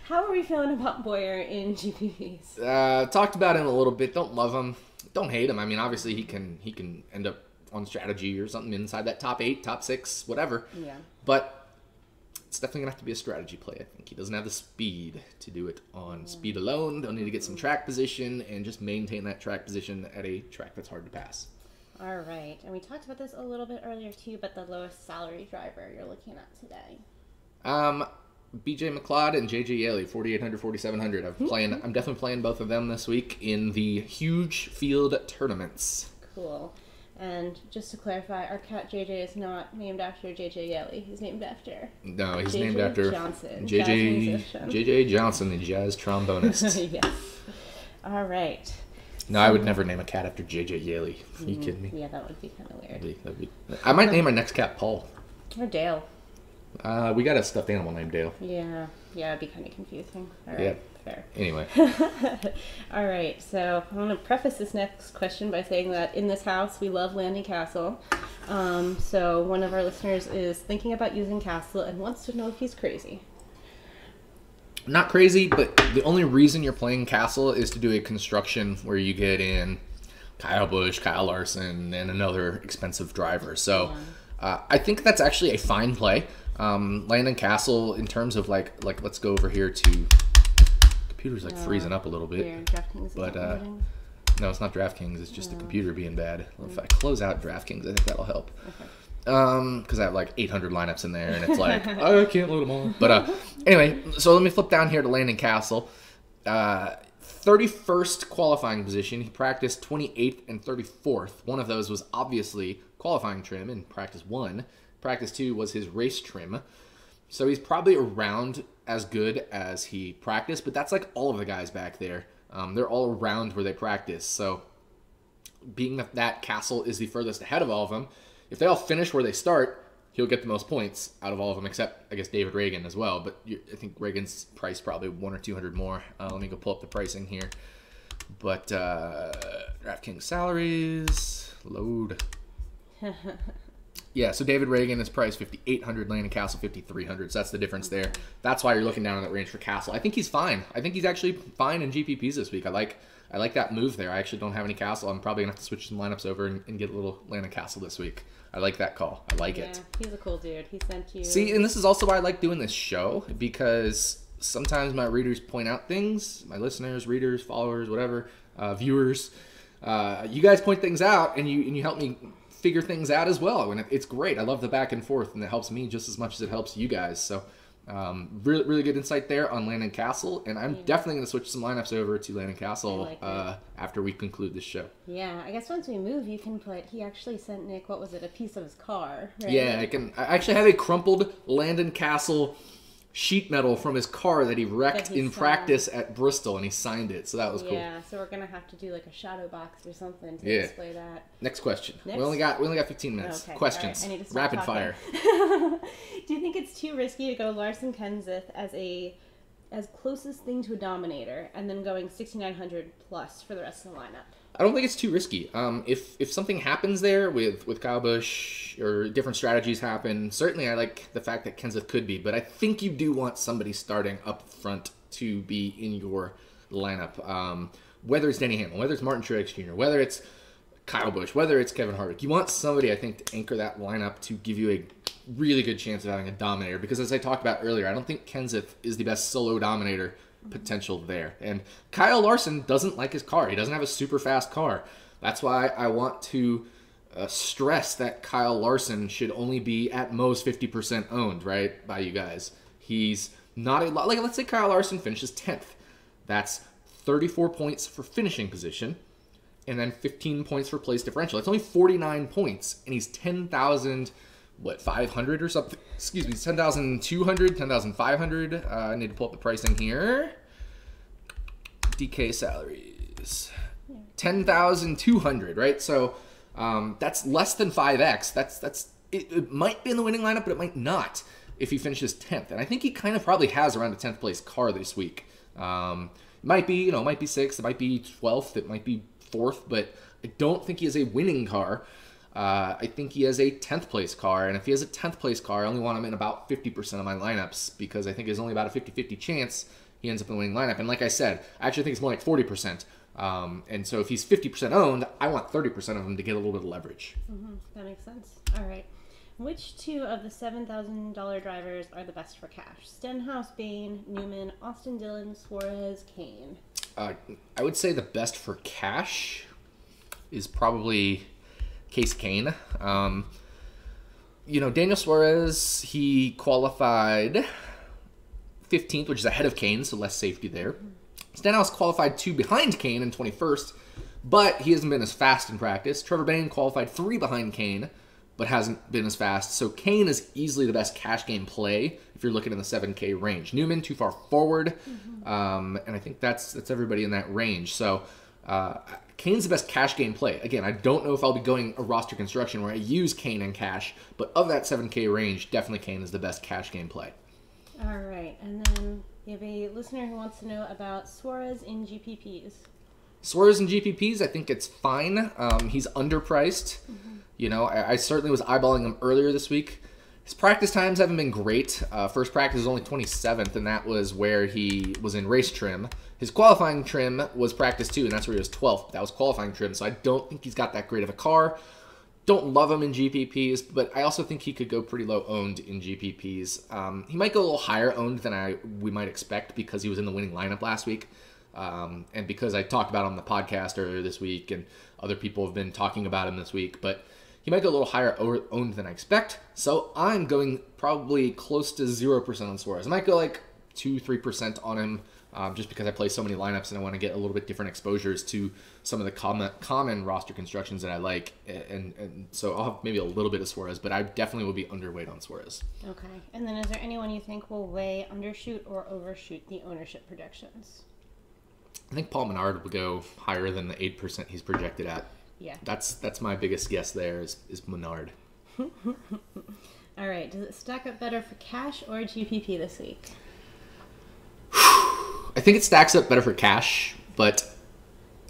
Speaker 2: How are we feeling about Boyer in GPPs?
Speaker 1: Talked about him a little bit. Don't love him. Don't hate him. I mean, obviously he can end up on strategy or something inside that top 8, top 6, whatever.
Speaker 2: Yeah.
Speaker 1: But it's definitely going to have to be a strategy play, I think. He doesn't have the speed to do it on speed alone. They'll need to get some track position and just maintain that track position at a track that's hard to pass.
Speaker 2: All right. And we talked about this a little bit earlier too, but the lowest salary driver you're looking at today.
Speaker 1: BJ McLeod and JJ Yeley, 4,800, 4,700. I'm definitely playing both of them this week in the huge field tournaments.
Speaker 2: Cool. And just to clarify, our cat JJ is not named after JJ Yeley. He's named after...
Speaker 1: No, he's
Speaker 2: JJ
Speaker 1: named after...
Speaker 2: Johnson,
Speaker 1: JJ Johnson, the jazz trombonist.
Speaker 2: Yes. All right.
Speaker 1: No, I would never name a cat after JJ Yeley. Are you kidding me?
Speaker 2: Yeah, that would be kind of weird.
Speaker 1: I might name our next cat Paul.
Speaker 2: Or Dale.
Speaker 1: We got a stuffed animal named Dale.
Speaker 2: Yeah, it'd be kind of confusing. All right.
Speaker 1: Yeah.
Speaker 2: fair.
Speaker 1: Anyway.
Speaker 2: All right, so I'm going to preface this next question by saying that in this house, we love landing castle. So one of our listeners is thinking about using castle and wants to know if he's crazy.
Speaker 1: Not crazy, but the only reason you're playing castle is to do a construction where you get in Kyle Busch, Kyle Larson, and another expensive driver. So I think that's actually a fine play. Landon Castle, in terms of like let's go over here to computer's like freezing up a little bit. But no, it's not DraftKings. It's just the computer being bad. If I close out DraftKings, I think that'll help. Okay. Because I have like 800 lineups in there, and it's like I can't load them all. But anyway, so let me flip down here to Landon Castle. 31st qualifying position. He practiced 28th and 34th. One of those was obviously qualifying trim in practice 1. Practice 2 was his race trim. So he's probably around as good as he practiced, but that's like all of the guys back there. They're all around where they practice. So being that Castle is the furthest ahead of all of them, if they all finish where they start, he'll get the most points out of all of them, except, I guess, David Reagan as well. But I think Reagan's price probably 100 or 200 more. Let me go pull up the pricing here. But DraftKings salaries, load. Yeah, so David Reagan is priced 5,800, Landon Castle 5,300. So that's the difference there. That's why you're looking down in that range for Castle. I think he's fine. I think he's actually fine in GPPs this week. I like that move there. I actually don't have any Castle. I'm probably going to have to switch some lineups over and get a little Landon Castle this week. I like that call. I like it.
Speaker 2: He's a cool dude. He sent you...
Speaker 1: See, and this is also why I like doing this show, because sometimes my readers point out things, my listeners, readers, followers, whatever, viewers. You guys point things out, and you help me figure things out as well. And it's great. I love the back and forth, and it helps me just as much as it helps you guys. So really, really good insight there on Landon Castle, and I'm definitely going to switch some lineups over to Landon Castle after we conclude this show.
Speaker 2: Yeah, I guess once we move, you can put... He actually sent Nick, what was it, a piece of his car, right?
Speaker 1: Yeah, I actually have a crumpled Landon Castle sheet metal from his car that he wrecked in practice at Bristol, and he signed it, so that was cool.
Speaker 2: Yeah, so we're gonna have to do like a shadow box or something to display that.
Speaker 1: Next question. We only got 15 minutes. Okay. Questions.
Speaker 2: Right, I need to stop
Speaker 1: Rapid
Speaker 2: talking.
Speaker 1: fire.
Speaker 2: Do you think it's too risky to go Larson Kenseth as closest thing to a Dominator and then going 6,900 plus for the rest of the lineup?
Speaker 1: I don't think it's too risky. If something happens there with Kyle Busch or different strategies happen, certainly I like the fact that Kenseth could be, but I think you do want somebody starting up front to be in your lineup. Whether it's Denny Hamlin, whether it's Martin Truex Jr., whether it's Kyle Busch, whether it's Kevin Harvick, you want somebody, I think, to anchor that lineup to give you a really good chance of having a Dominator, because as I talked about earlier, I don't think Kenseth is the best solo Dominator potential there. And Kyle Larson doesn't like his car. He doesn't have a super fast car. That's why I want to stress that Kyle Larson should only be at most 50% owned, right, by you guys. He's not a lot. Like, let's say Kyle Larson finishes 10th. That's 34 points for finishing position, and then 15 points for place differential. It's only 49 points, and he's 10,000... 500 or something? Excuse me, 10,200, 10,500. I need to pull up the pricing here. DK salaries. 10,200, right? So that's less than 5x. It might be in the winning lineup, but it might not if he finishes 10th. And I think he kind of probably has around a 10th place car this week. Might be 6th, it might be 12th, it might be 4th, but I don't think he has a winning car. I think he has a 10th place car, and if he has a 10th place car, I only want him in about 50% of my lineups, because I think there's only about a 50-50 chance he ends up in the winning lineup. And like I said, I actually think it's more like 40%. And so if he's 50% owned, I want 30% of him to get a little bit of leverage.
Speaker 2: Mm-hmm. That makes sense. All right. Which two of the $7,000 drivers are the best for cash? Stenhouse, Bain, Newman, Austin Dillon, Suarez, Kane.
Speaker 1: I would say the best for cash is probably Case Kane. Daniel Suarez, he qualified 15th, which is ahead of Kane, so less safety there. Stenhouse qualified 2 behind Kane in 21st, but he hasn't been as fast in practice. Trevor Bayne qualified 3 behind Kane, but hasn't been as fast. So Kane is easily the best cash game play if you're looking in the 7K range. Newman, too far forward, and I think that's everybody in that range. So Kane's the best cash game play. Again, I don't know if I'll be going a roster construction where I use Kane and cash, but of that 7K range, definitely Kane is the best cash game play.
Speaker 2: All right, and then We have a listener who wants to know about Suarez in GPPs.
Speaker 1: Suarez in GPPs, I think it's fine. He's underpriced. You know, I certainly was eyeballing him earlier this week. His practice times haven't been great. First practice was only 27th, and that was where he was in race trim. His qualifying trim was practice 2, and that's where he was 12th. That was qualifying trim, so I don't think he's got that great of a car. Don't love him in GPPs, but I also think he could go pretty low owned in GPPs. He might go a little higher owned than we might expect because he was in the winning lineup last week. And because I talked about him on the podcast earlier this week, and other people have been talking about him this week, but he might go a little higher owned than I expect. So I'm going probably close to 0% on Suarez. I might go like 2-3% on him just because I play so many lineups and I want to get a little bit different exposures to some of the common roster constructions that I like. And so I'll have maybe a little bit of Suarez, but I definitely will be underweight on Suarez.
Speaker 2: Okay. And then is there anyone you think will way undershoot or overshoot the ownership projections?
Speaker 1: I think Paul Menard will go higher than the 8% he's projected at.
Speaker 2: Yeah.
Speaker 1: That's my biggest guess there is Menard.
Speaker 2: All right. Does it stack up better for cash or GPP this week?
Speaker 1: I think it stacks up better for cash, but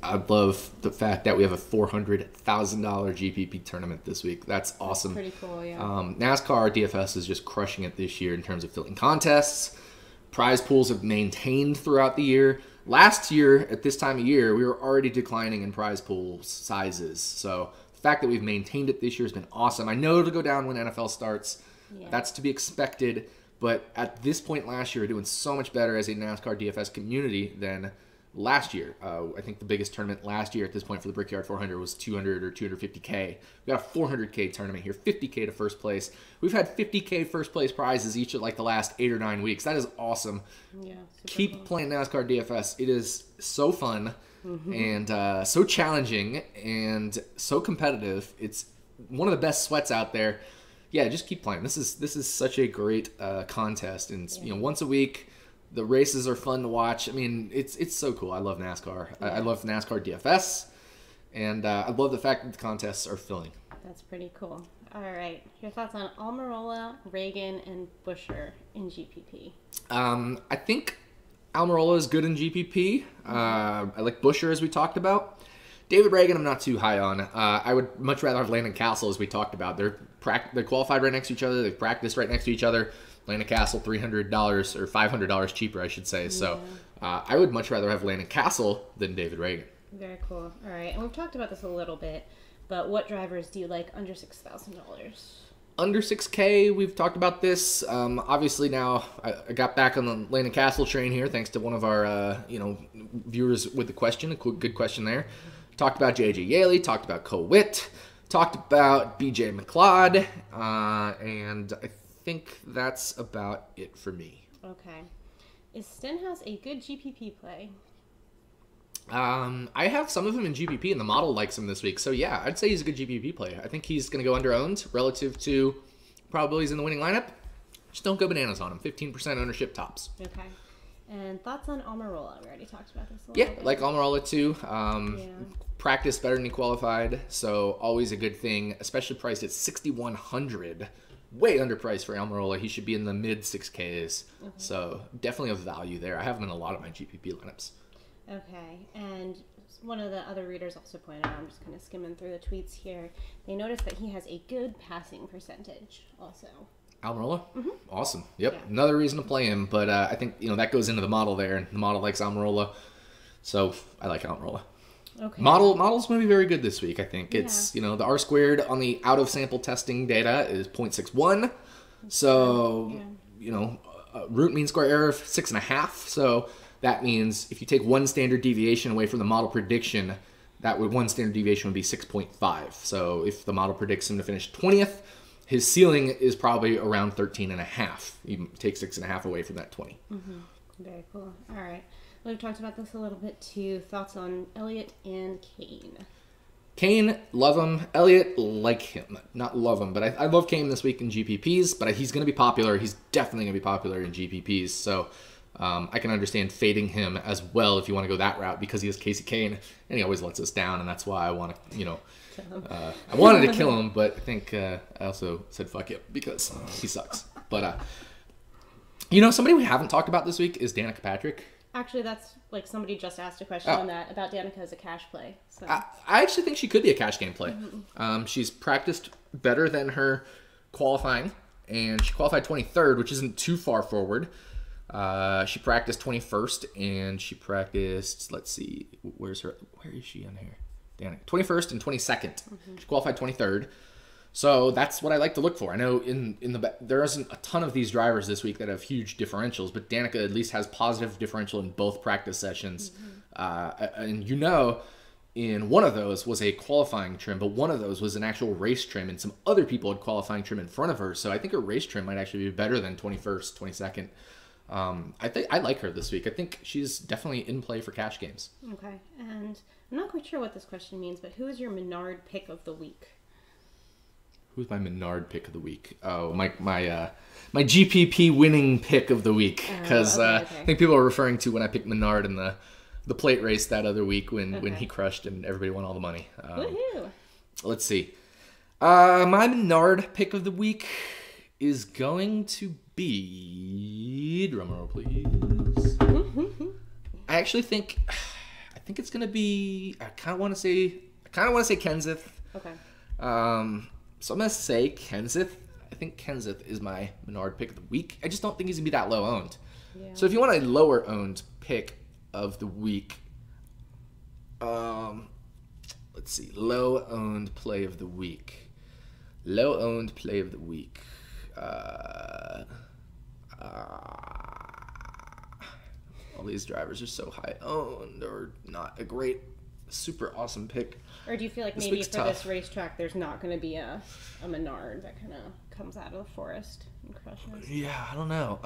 Speaker 1: I love the fact that we have a $400,000 GPP tournament this week. That's awesome.
Speaker 2: That's pretty cool, yeah.
Speaker 1: NASCAR DFS is just crushing it this year in terms of filling contests. Prize pools have maintained throughout the year. Last year, at this time of year, we were already declining in prize pool sizes. So the fact that we've maintained it this year has been awesome. I know it'll go down when NFL starts. Yeah. That's to be expected. But at this point last year, we're doing so much better as a NASCAR DFS community than last year. I think the biggest tournament last year at this point for the Brickyard 400 was 200 or 250K. We got a 400K tournament here, 50K to first place. We've had 50K first place prizes each of like the last 8 or 9 weeks. That is awesome. Yeah, keep cool. Playing NASCAR DFS. It is so fun and so challenging and so competitive. It's one of the best sweats out there. Yeah, just keep playing. This is such a great contest, and you know, once a week. The races are fun to watch. I mean, it's so cool. I love NASCAR. Yeah. I love NASCAR DFS, and I love the fact that the contests are filling. That's
Speaker 2: pretty cool. All right, your thoughts on Almirola, Reagan, and Buescher in GPP?
Speaker 1: I think Almirola is good in GPP. I like Buescher, as we talked about. David Reagan, I'm not too high on. I would much rather have Landon Castle, as we talked about. They're qualified right next to each other. They've practiced right next to each other. Landon Castle, $300 or $500 cheaper, I should say. Yeah. So I would much rather have Landon Castle than David Reagan.
Speaker 2: Very cool. All right, and we've talked about this a little bit, but what drivers do you like under $6,000?
Speaker 1: Under 6K, we've talked about this. Obviously now I got back on the Landon Castle train here, thanks to one of our viewers with the question. A good question there. Talked about J.J. Yaley, talked about Cole Witt, talked about B.J. McLeod, and I think that's about it for me.
Speaker 2: Okay. Is Stenhouse a good GPP play?
Speaker 1: I have some of him in GPP, and the model likes him this week. So, yeah, I'd say he's a good GPP play. I think he's going to go under-owned relative to probabilities in the winning lineup. Just don't go bananas on him. 15% ownership tops.
Speaker 2: Okay. And thoughts on Almirola? We already talked about this a little bit.
Speaker 1: Yeah, like Almirola too. Practice better than he qualified, so always a good thing, especially priced at $6,100. Way underpriced for Almirola. He should be in the mid 6Ks. Okay. So definitely a value there. I have him in a lot of my GPP lineups.
Speaker 2: Okay, and one of the other readers also pointed out, I'm just kind of skimming through the tweets here, they noticed that he has a good passing percentage also.
Speaker 1: Almirola? Mm-hmm. Awesome. Yep. Yeah. Another reason to play him, but I think that goes into the model there, and the model likes Almirola, so I like Almirola. Okay. Model's going to be very good this week, I think. It's, the R squared on the out of sample testing data is 0.61. So, root mean square error of 6.5. So that means if you take one standard deviation away from the model prediction, one standard deviation would be 6.5. So if the model predicts him to finish 20th, his ceiling is probably around 13.5. You take 6.5 away from that 20.
Speaker 2: Mm-hmm. Very cool. All right. We've talked about this a little bit too. Thoughts on Elliott and Kane?
Speaker 1: Kane, love him. Elliott, like him. Not love him, but I love Kane this week in GPPs, but he's going to be popular. He's definitely going to be popular in GPPs, so I can understand fading him as well if you want to go that route because he has Casey Kane, and he always lets us down, and that's why I want to, I wanted to kill him, but I think I also said fuck it because he sucks. But You know, somebody we haven't talked about this week is Danica Patrick.
Speaker 2: Actually, that's like somebody just asked a question on that about Danica as a cash play. So.
Speaker 1: I actually think she could be a cash game play. She's practiced better than her qualifying, and she qualified 23rd, which isn't too far forward. She practiced 21st, and she practiced, let's see, where is she on here? Danica. 21st and 22nd. She qualified 23rd. So that's what I like to look for. I know there isn't a ton of these drivers this week that have huge differentials, but Danica at least has positive differential in both practice sessions. And you know, in one of those was a qualifying trim, but one of those was an actual race trim, and some other people had qualifying trim in front of her. So I think her race trim might actually be better than 21st, 22nd. I like her this week. I think she's definitely in play for cash games. Okay,
Speaker 2: and I'm not quite sure what this question means, but who is your Menard pick of the week?
Speaker 1: Who's my Menard pick of the week? Oh, my GPP winning pick of the week, because I think people are referring to when I picked Menard in the plate race that other week when he crushed and everybody won all the money.
Speaker 2: Woohoo!
Speaker 1: Let's see. My Menard pick of the week is going to be, drumroll please. I actually think it's gonna be. I kind of want to say Kenseth.
Speaker 2: Okay.
Speaker 1: So I'm going to say Kenseth. I think Kenseth is my Menard pick of the week. I just don't think he's going to be that low owned. Yeah. So if you want a lower owned pick of the week, let's see. Low owned play of the week. Low owned play of the week. All these drivers are so high owned or not a great, super awesome pick.
Speaker 2: Or do you feel like maybe for this racetrack there's not going to be a Menard that kind of comes out of the forest and crushes?
Speaker 1: Yeah, I don't know.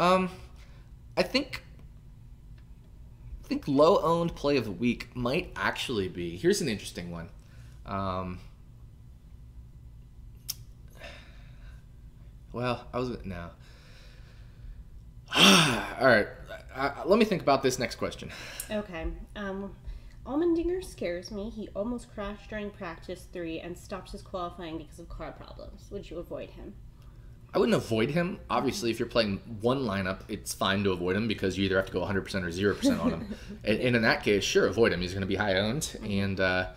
Speaker 1: I think low-owned play of the week might actually be... Here's an interesting one. Well, I was... No. All right. Let me think about this next question.
Speaker 2: Okay. Allmendinger scares me. He almost crashed during practice 3 and stopped his qualifying because of car problems. Would you avoid him?
Speaker 1: I wouldn't avoid him. Obviously, if you're playing one lineup, it's fine to avoid him because you either have to go 100% or 0% on him. And in that case, sure, avoid him. He's going to be high owned. And, I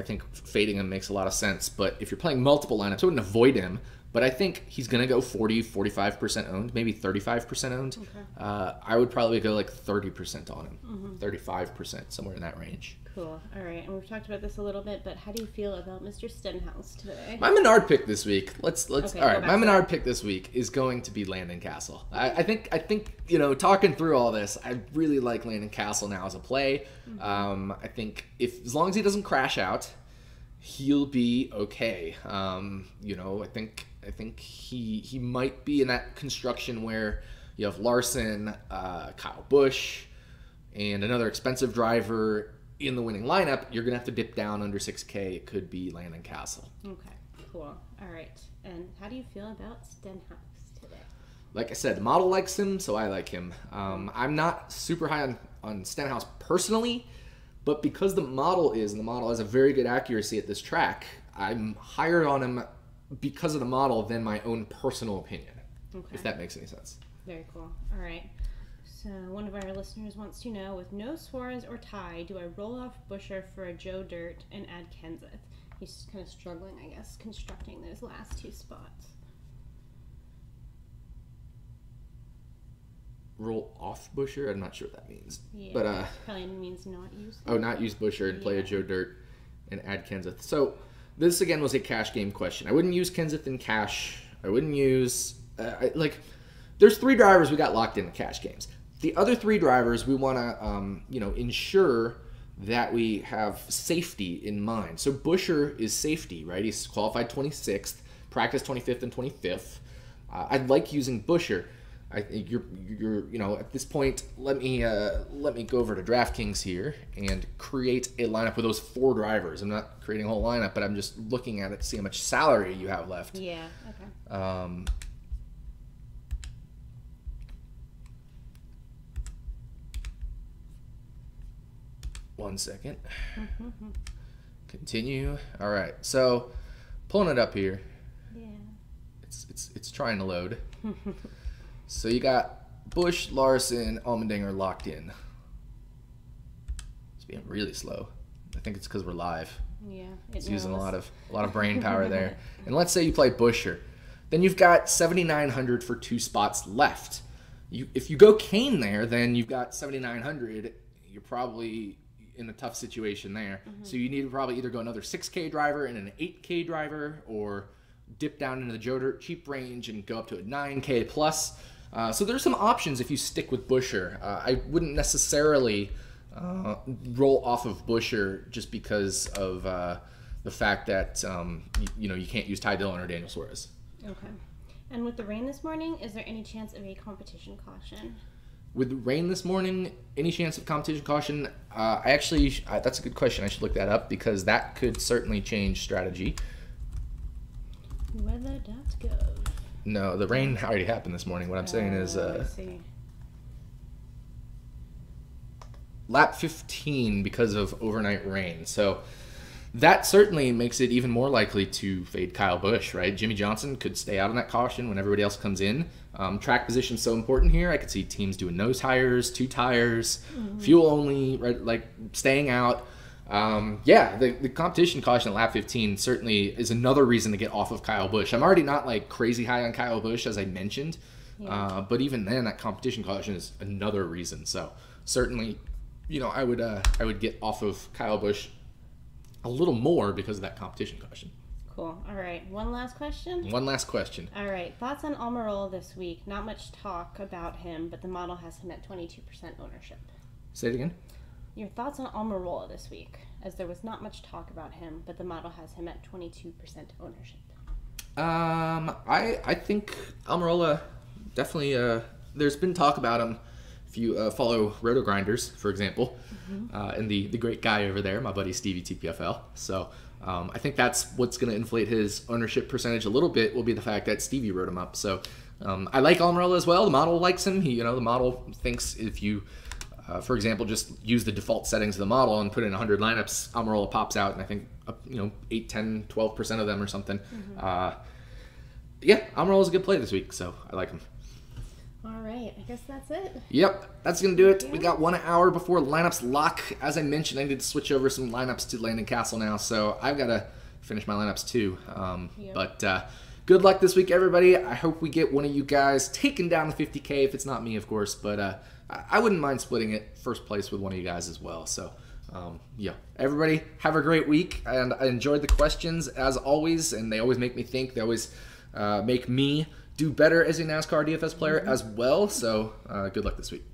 Speaker 1: think fading him makes a lot of sense. But if you're playing multiple lineups, I wouldn't avoid him. But I think he's going to go 40, 45% owned, maybe 35% owned. Okay. I would probably go like 30% on him, 35%, somewhere in that range.
Speaker 2: Cool. All right. And we've talked about this a little bit, but how do you feel about Mr. Stenhouse today?
Speaker 1: My Menard pick this week. Let's. Okay, all right. My Menard pick this week is going to be Landon Castle. I think talking through all this, I really like Landon Castle now as a play. I think as long as he doesn't crash out, he'll be okay. I think he might be in that construction where you have Larson, Kyle Busch, and another expensive driver in the winning lineup. You're going to have to dip down under 6K. It could be Landon Castle.
Speaker 2: Okay, cool. All right. And how do you feel about Stenhouse today?
Speaker 1: Like I said, the model likes him, so I like him. I'm not super high on Stenhouse personally, but because the model has a very good accuracy at this track, I'm higher on him because of the model than my own personal opinion, if that makes any sense.
Speaker 2: Very cool. All right. So one of our listeners wants to know, with no Suarez or Ty, do I roll off Buescher for a Joe Dirt and add Kenseth? He's kind of struggling, I guess, constructing those last 2 spots.
Speaker 1: Roll off Buescher? I'm not sure what that means.
Speaker 2: Yeah, but probably means not use them.
Speaker 1: Oh, not use Buescher and play a Joe Dirt and add Kenseth. So this, again, was a cash game question. I wouldn't use Kenseth in cash. I wouldn't use... there's 3 drivers we got locked in cash games. The other 3 drivers, we want to, ensure that we have safety in mind. So Buescher is safety, right? He's qualified 26th, practiced 25th and 25th. I'd like using Buescher. I think you're at this point, let me go over to DraftKings here and create a lineup with those 4 drivers. I'm not creating a whole lineup, but I'm just looking at it to see how much salary you have left.
Speaker 2: Yeah. Okay.
Speaker 1: One second. Continue. All right. So, pulling it up here.
Speaker 2: Yeah.
Speaker 1: It's trying to load. So you got Bush, Larson, Allmendinger locked in. It's being really slow. I think it's because we're live.
Speaker 2: Yeah,
Speaker 1: it's using a lot of brain power there. And let's say you play Busher, then you've got 7,900 for 2 spots left. If you go Kane there, then you've got 7,900. You're probably in a tough situation there. So you need to probably either go another 6K driver and an 8K driver, or dip down into the Joe Dirt cheap range and go up to a 9K plus. So there's some options if you stick with Busher. I wouldn't necessarily roll off of Busher just because of the fact that you can't use Ty Dillon or Daniel Suarez.
Speaker 2: Okay. And with the rain this morning, is there any chance of a competition caution?
Speaker 1: With the rain this morning, any chance of competition caution? That's a good question. I should look that up because that could certainly change strategy.
Speaker 2: Weather.gov.
Speaker 1: No, the rain already happened this morning. What I'm saying is lap 15 because of overnight rain. So that certainly makes it even more likely to fade Kyle Busch, right? Jimmie Johnson could stay out on that caution when everybody else comes in. Track position is so important here. I could see teams doing nose tires, 2 tires, fuel only, right? Like staying out. The competition caution at lap 15 certainly is another reason to get off of Kyle Busch. I'm already not like crazy high on Kyle Busch, as I mentioned, but even then, that competition caution is another reason. So certainly, I would get off of Kyle Busch a little more because of that competition caution.
Speaker 2: Cool. All right. One last question?
Speaker 1: One last question.
Speaker 2: All right. Thoughts on Almirola this week? Not much talk about him, but the model has him at 22% ownership.
Speaker 1: Say it again.
Speaker 2: Your thoughts on Almirola this week, as there was not much talk about him, but the model has him at 22% ownership.
Speaker 1: I think Almirola definitely, there's been talk about him. If you follow Roto Grinders, for example, and the great guy over there, my buddy Stevie TPFL. So I think that's what's going to inflate his ownership percentage a little bit, will be the fact that Stevie wrote him up. So I like Almirola as well. The model likes him. The model thinks if you, for example, just use the default settings of the model and put in 100 lineups, Almirola pops out, and I think 8, 10, 12% of them or something. Almirola's a good play this week, so I like him.
Speaker 2: All right, I guess that's it.
Speaker 1: Yep, that's going to do it. We got 1 hour before lineups lock. As I mentioned, I need to switch over some lineups to Landon Castle now, so I've got to finish my lineups too. But good luck this week, everybody. I hope we get one of you guys taking down the 50K, if it's not me, of course, but I wouldn't mind splitting it first place with one of you guys as well. So, everybody have a great week, and I enjoyed the questions as always, and they always make me think. They always make me do better as a NASCAR DFS player as well. So good luck this week.